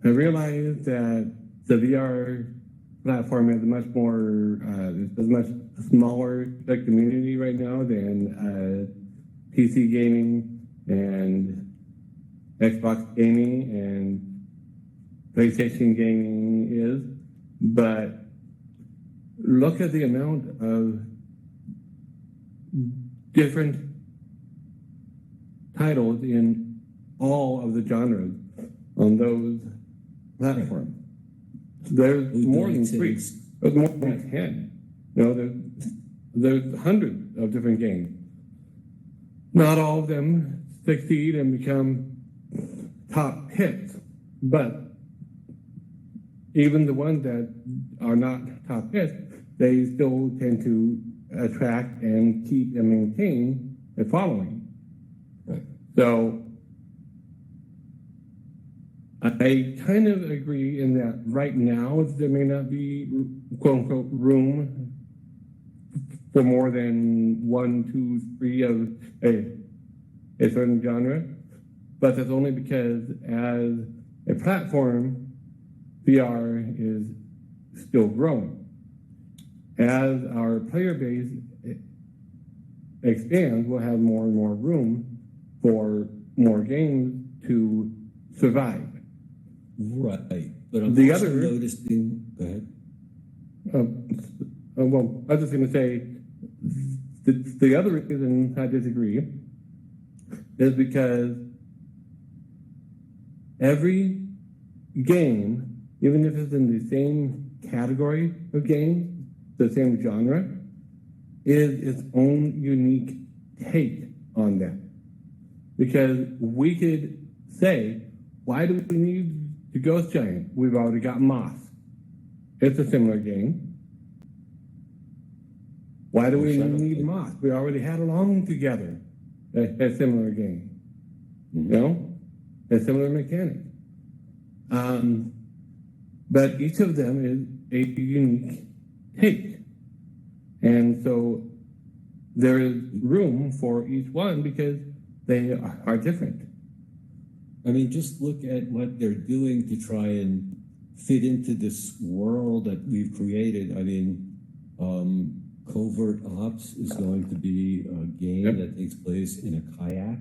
Speaker 1: I realized that the VR platform has a much more, there's a much smaller community right now than PC gaming and Xbox gaming and PlayStation gaming is. But look at the amount of different titles in all of the genres on those platforms. There's more than 3. There's more than 10. You know, there's hundreds of different games. Not all of them succeed and become top hits, but even the ones that are not top hits, they still tend to attract and keep and maintain a following.
Speaker 2: Right.
Speaker 1: So I kind of agree in that right now there may not be quote unquote room for more than 1, 2, 3 of a certain genre, but that's only because as a platform, VR is still growing. As our player base expands, we'll have more and more room for more games to survive.
Speaker 2: Right, but I'm
Speaker 1: The
Speaker 2: also
Speaker 1: other-
Speaker 2: noticing. Go ahead.
Speaker 1: Well, I was just going to say, the other reason I disagree is because every game, even if it's in the same category of games, the same genre, is its own unique take on them. Because we could say, why do we need the Ghost Giant? We've already got Moss. It's a similar game. Why do we need Moss? We already had Along Together, a similar game. You know? A similar mechanic. But each of them is a unique take. And so there is room for each one because they are different.
Speaker 2: I mean, just look at what they're doing to try and fit into this world that we've created. I mean, Covert Ops is going to be a game that takes place in a kayak.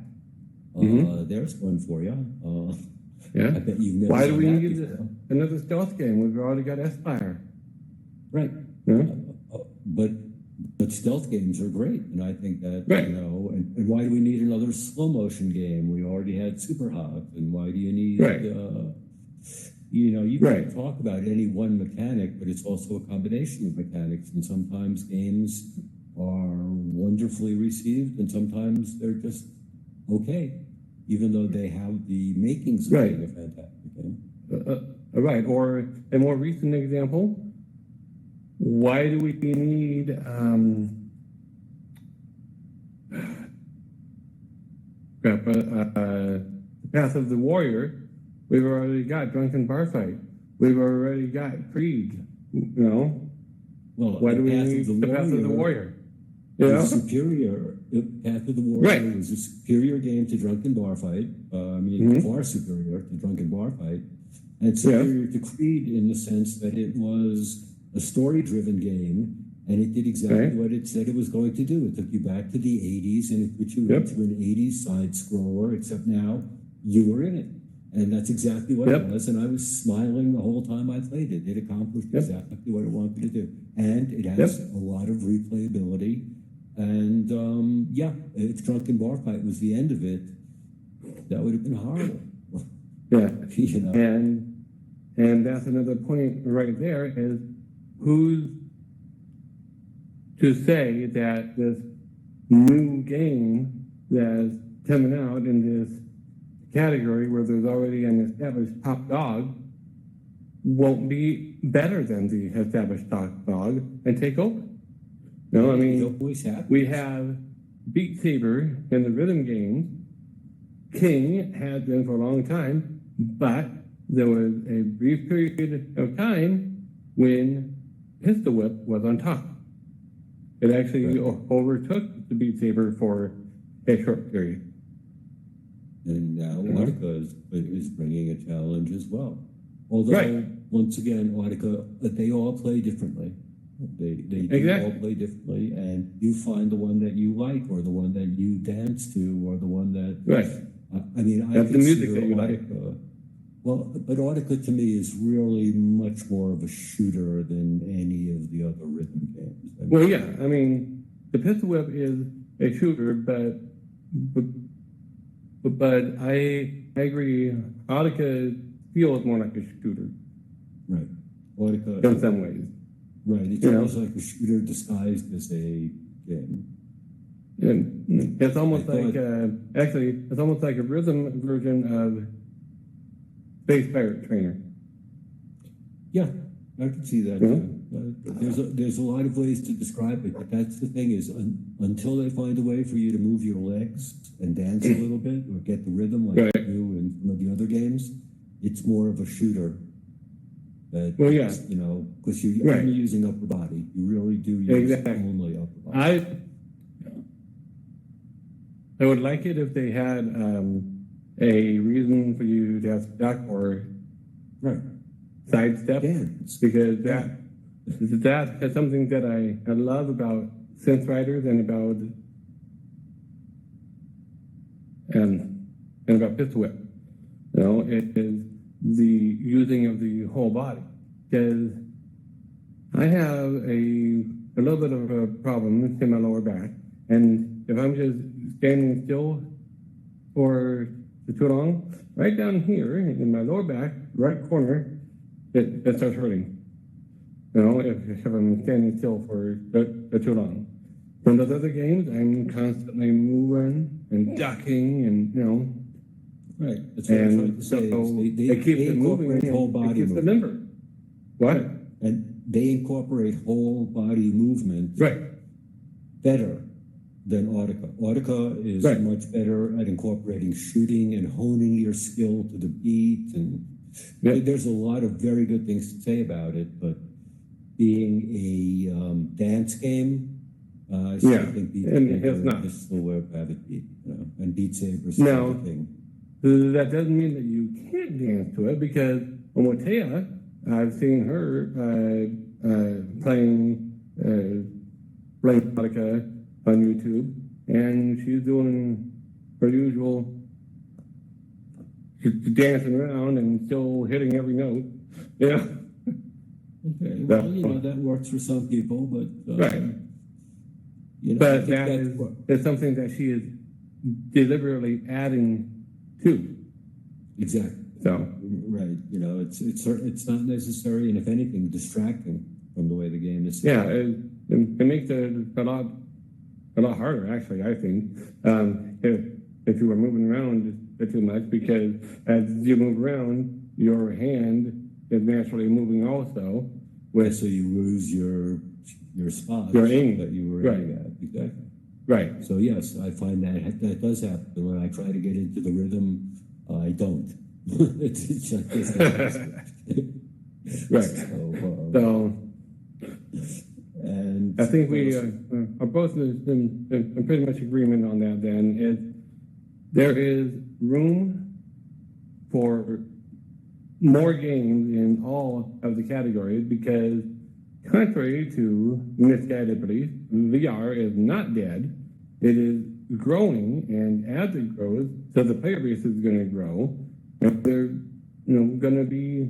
Speaker 2: There's one for you.
Speaker 1: Yeah.
Speaker 2: I bet you've never
Speaker 1: Why do
Speaker 2: done
Speaker 1: we
Speaker 2: that
Speaker 1: need
Speaker 2: before.
Speaker 1: another stealth game? We've already got Aspire.
Speaker 2: Right.
Speaker 1: Yeah.
Speaker 2: But stealth games are great, and I think that
Speaker 1: Right.
Speaker 2: you know. And why do we need another slow motion game? We already had Super Hot, and why do you need?
Speaker 1: Right.
Speaker 2: You know, you
Speaker 1: Right.
Speaker 2: can talk about any one mechanic, but it's also a combination of mechanics. And sometimes games are wonderfully received, and sometimes they're just okay, even though they have the makings of
Speaker 1: Right.
Speaker 2: being a fantastic game.
Speaker 1: Right. Or a more recent example, why do we need Path of the Warrior? We've already got Drunken Bar Fight. We've already got Creed. You know,
Speaker 2: Well,
Speaker 1: why do we
Speaker 2: Path
Speaker 1: need
Speaker 2: of
Speaker 1: the Path of the Warrior?
Speaker 2: You
Speaker 1: You
Speaker 2: know?
Speaker 1: know?
Speaker 2: Superior. Path of the Warrior
Speaker 1: Right.
Speaker 2: was a superior game to Drunken Bar Fight. Far superior to Drunken Bar Fight. And superior to Creed in the sense that it was a story-driven game, and it did exactly what it said it was going to do. It took you back to the 80s, and it put you into an 80s side-scroller, except now you were in it. And that's exactly what
Speaker 1: Yep.
Speaker 2: it was. And I was smiling the whole time I played it. It accomplished
Speaker 1: Yep.
Speaker 2: exactly what it wanted to do. And it has a lot of replayability. And if Drunken Bar Fight was the end of it, that would have been horrible.
Speaker 1: Yeah.
Speaker 2: You know?
Speaker 1: And that's another point right there is who's to say that this new game that's coming out in this category where there's already an established top dog won't be better than the established top dog and take over. No, I mean, we have Beat Saber in the rhythm games. King has been for a long time, but there was a brief period of time when Pistol Whip was on top. It actually overtook the Beat Saber for a short period.
Speaker 2: And now Audica is bringing a challenge as well. Although, once again, Audica, they all play differently. They do all play differently, and you find the one that you like, or the one that you dance to, or the one that...
Speaker 1: Right.
Speaker 2: I mean, I
Speaker 1: That's the music that you
Speaker 2: Audica,
Speaker 1: like.
Speaker 2: Well, but Audica to me is really much more of a shooter than any of the other rhythm games. I mean,
Speaker 1: Well, yeah, I mean, the Pistol Whip is a shooter, but I agree. Audica feels more like a shooter.
Speaker 2: Right. Audica,
Speaker 1: in some ways.
Speaker 2: Right. It's almost like a shooter disguised as a game.
Speaker 1: And it's almost it's almost like a rhythm version of Space Pirate Trainer.
Speaker 2: Yeah, I can see that. There's a lot of ways to describe it, but that's the thing is until they find a way for you to move your legs and dance a little bit or get the rhythm like you do in some of the other games, it's more of a shooter. Because you're only using upper body. You really do use only upper body.
Speaker 1: I would like it if they had a reason for you to have duck or sidestep, because that is something that I love about Synth Riders and about Pistol Whip. You know, it is the using of the whole body. Because I have a little bit of a problem in my lower back, and if I'm just standing still for too long, right down here in my lower back, right corner, it starts hurting. You know, if I'm standing still for too long. In those other games, I'm constantly moving and ducking, and you know.
Speaker 2: Right. That's what I'm trying to say.
Speaker 1: They keep it moving.
Speaker 2: Whole body
Speaker 1: it keeps it limber. What?
Speaker 2: And they incorporate whole body movement better than Audica. Audica is much better at incorporating shooting and honing your skill to the beat. And there's a lot of very good things to say about it, but being a dance game, I still think Beat Saber is the way to have it beat. And Beat Saber is the thing.
Speaker 1: That doesn't mean that you can't dance to it, because Omotea, I've seen her playing Audica on YouTube, and she's doing her usual dancing around and still hitting every note. Yeah.
Speaker 2: Okay. Well, that works for some people, but
Speaker 1: but that is something that she is deliberately adding to.
Speaker 2: Exactly.
Speaker 1: So
Speaker 2: it's not necessary, and if anything, distracting from the way the game is.
Speaker 1: Yeah, it makes it a lot harder, actually. I think if you were moving around too much, because as you move around, your hand is naturally moving also.
Speaker 2: So you lose your spot,
Speaker 1: your aim
Speaker 2: that you were aiming at. Exactly.
Speaker 1: Right.
Speaker 2: So yes, I find that does happen. When I try to get into the rhythm, I don't. It's just
Speaker 1: right. So
Speaker 2: and
Speaker 1: I think we are both in pretty much agreement on that. Then there is room for more games in all of the categories, because contrary to misguided belief, VR is not dead. It is growing, and as it grows, so the player base is going to grow. And they're, going to be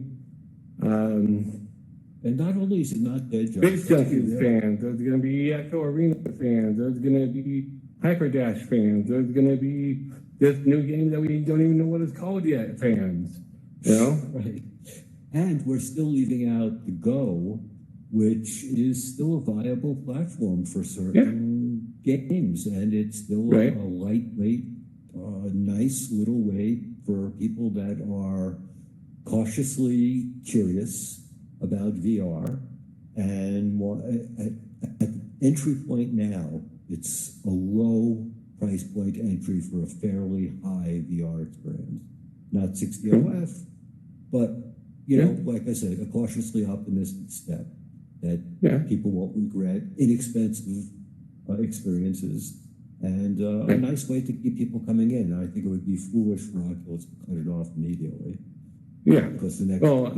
Speaker 2: And not only is it not dead, Josh,
Speaker 1: Big Junkies fans. There's going to be Echo Arena fans. There's going to be Hyperdash fans. There's going to be this new game that we don't even know what it's called yet fans.
Speaker 2: Right. And we're still leaving out the Go, which is still a viable platform for certain games. And it's still a lightweight, nice little way for people that are cautiously curious about VR. And at the entry point now, it's a low price point entry for a fairly high VR experience. Not 60 OF, but, like I said, a cautiously optimistic step that people won't regret, inexpensive experiences, and a nice way to keep people coming in. I think it would be foolish for Oculus to cut it off immediately.
Speaker 1: Yeah.
Speaker 2: Because the next jump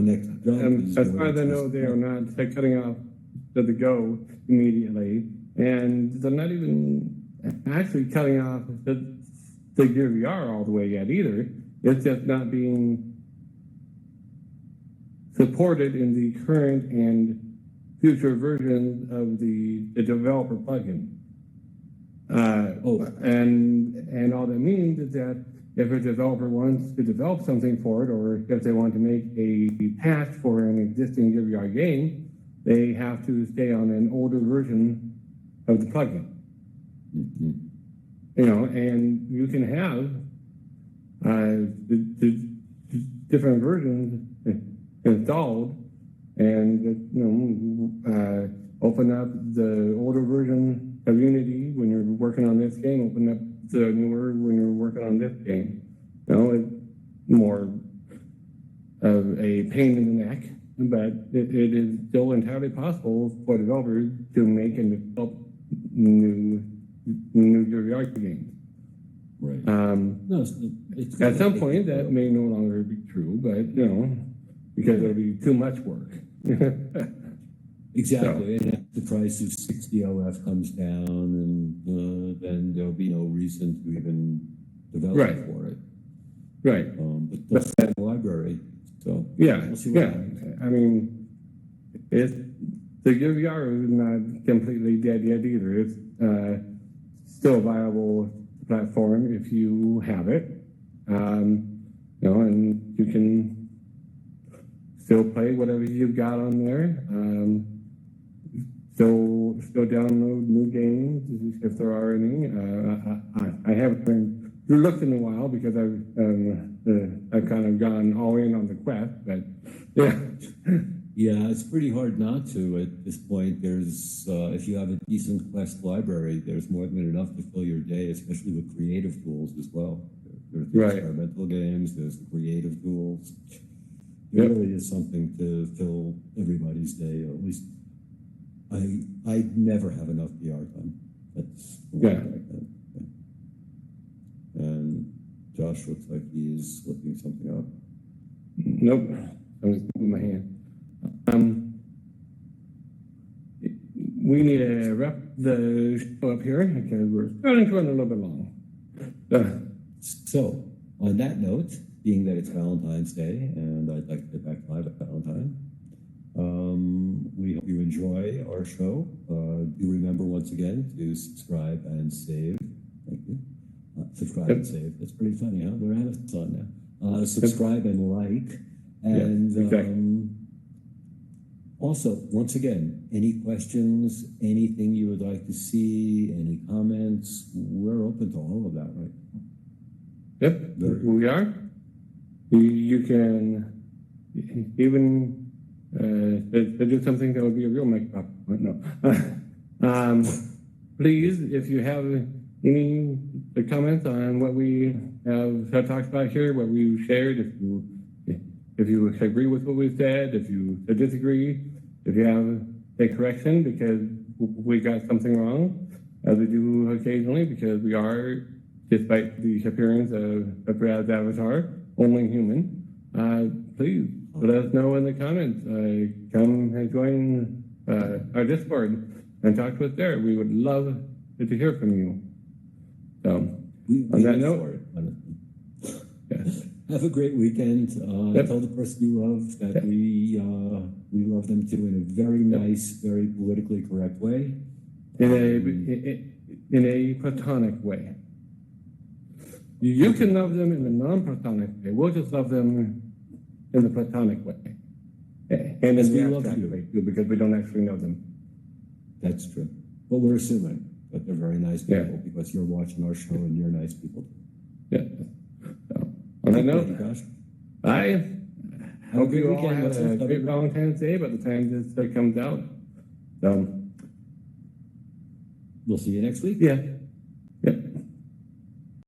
Speaker 2: is
Speaker 1: as far as I know, they are not cutting off the Go immediately, and they're not even actually cutting off the Gear VR all the way yet either. It's just not being supported in the current and future versions of the developer plugin. And all that means is that if a developer wants to develop something for it, or if they want to make a patch for an existing Gear VR game, they have to stay on an older version of the plugin.
Speaker 2: Mm-hmm.
Speaker 1: And you can have the different versions installed, and open up the older version of Unity when you're working on this game. Open up the newer when you're working on this game. It's more of a pain in the neck, but it is still entirely possible for developers to make and develop new VR games.
Speaker 2: Right.
Speaker 1: At some point, that may no longer be true, but because it'll be too much work.
Speaker 2: Exactly. So. And if the price of 60 OF comes down, and then there'll be no reason to even develop for it.
Speaker 1: Right.
Speaker 2: But that's the library. So
Speaker 1: we'll see what happens. I mean, the Gear VR is not completely dead yet either. It's still a viable platform if you have it. And you can still play whatever you've got on there. Still download new games if there are any. I haven't looked in a while because I've kind of gone all in on the Quest, but yeah.
Speaker 2: Yeah, it's pretty hard not to at this point. There's if you have a decent Quest library, there's more than enough to fill your day, especially with creative tools as well. There's the experimental games, there's the creative tools. It really is something to fill everybody's day, or at least I never have enough VR time. That's like that. And Josh looks like he's looking something up.
Speaker 1: Nope, I'm just moving my hand. We need to wrap the show up here because we're starting to run a little bit long.
Speaker 2: So, on that note, being that it's Valentine's Day, and I'd like to get back live at Valentine, we hope you enjoy our show. Do remember once again to subscribe and save. Thank you. Subscribe and save. That's pretty funny, huh? We're Amazon now. Subscribe and like. And
Speaker 1: exactly.
Speaker 2: Also, once again, any questions, anything you would like to see, any comments, we're open to all of that, right?
Speaker 1: Yep, we are. You can even do something that would be a real makeup. No. Please, if you have any comments on what we have talked about here, what we shared, if you agree with what we said, if you disagree, if you have a correction because we got something wrong, as we do occasionally, because we are, despite the appearance of Brad's avatar, only human, please let us know in the comments. Come and join our Discord and talk to us there. We would love to hear from you. So, on that note, yes.
Speaker 2: Have a great weekend.
Speaker 1: Yep.
Speaker 2: Tell the person you love that we love them too in a very nice, very politically correct way.
Speaker 1: In a platonic way. You can love them in a non-platonic way. We'll just love them in the platonic way. And
Speaker 2: As
Speaker 1: in
Speaker 2: we
Speaker 1: the
Speaker 2: love
Speaker 1: abstract
Speaker 2: you.
Speaker 1: way, too, because we don't actually know them.
Speaker 2: That's true. But we're assuming that they're very nice
Speaker 1: Yeah.
Speaker 2: people because you're watching our show and you're nice people.
Speaker 1: Yeah. So, on that note,
Speaker 2: Gosh.
Speaker 1: I hope
Speaker 2: good
Speaker 1: you all
Speaker 2: weekend,
Speaker 1: have a
Speaker 2: Russell.
Speaker 1: great Valentine's Day by the time this comes out. So,
Speaker 2: We'll see you next week.
Speaker 1: yeah.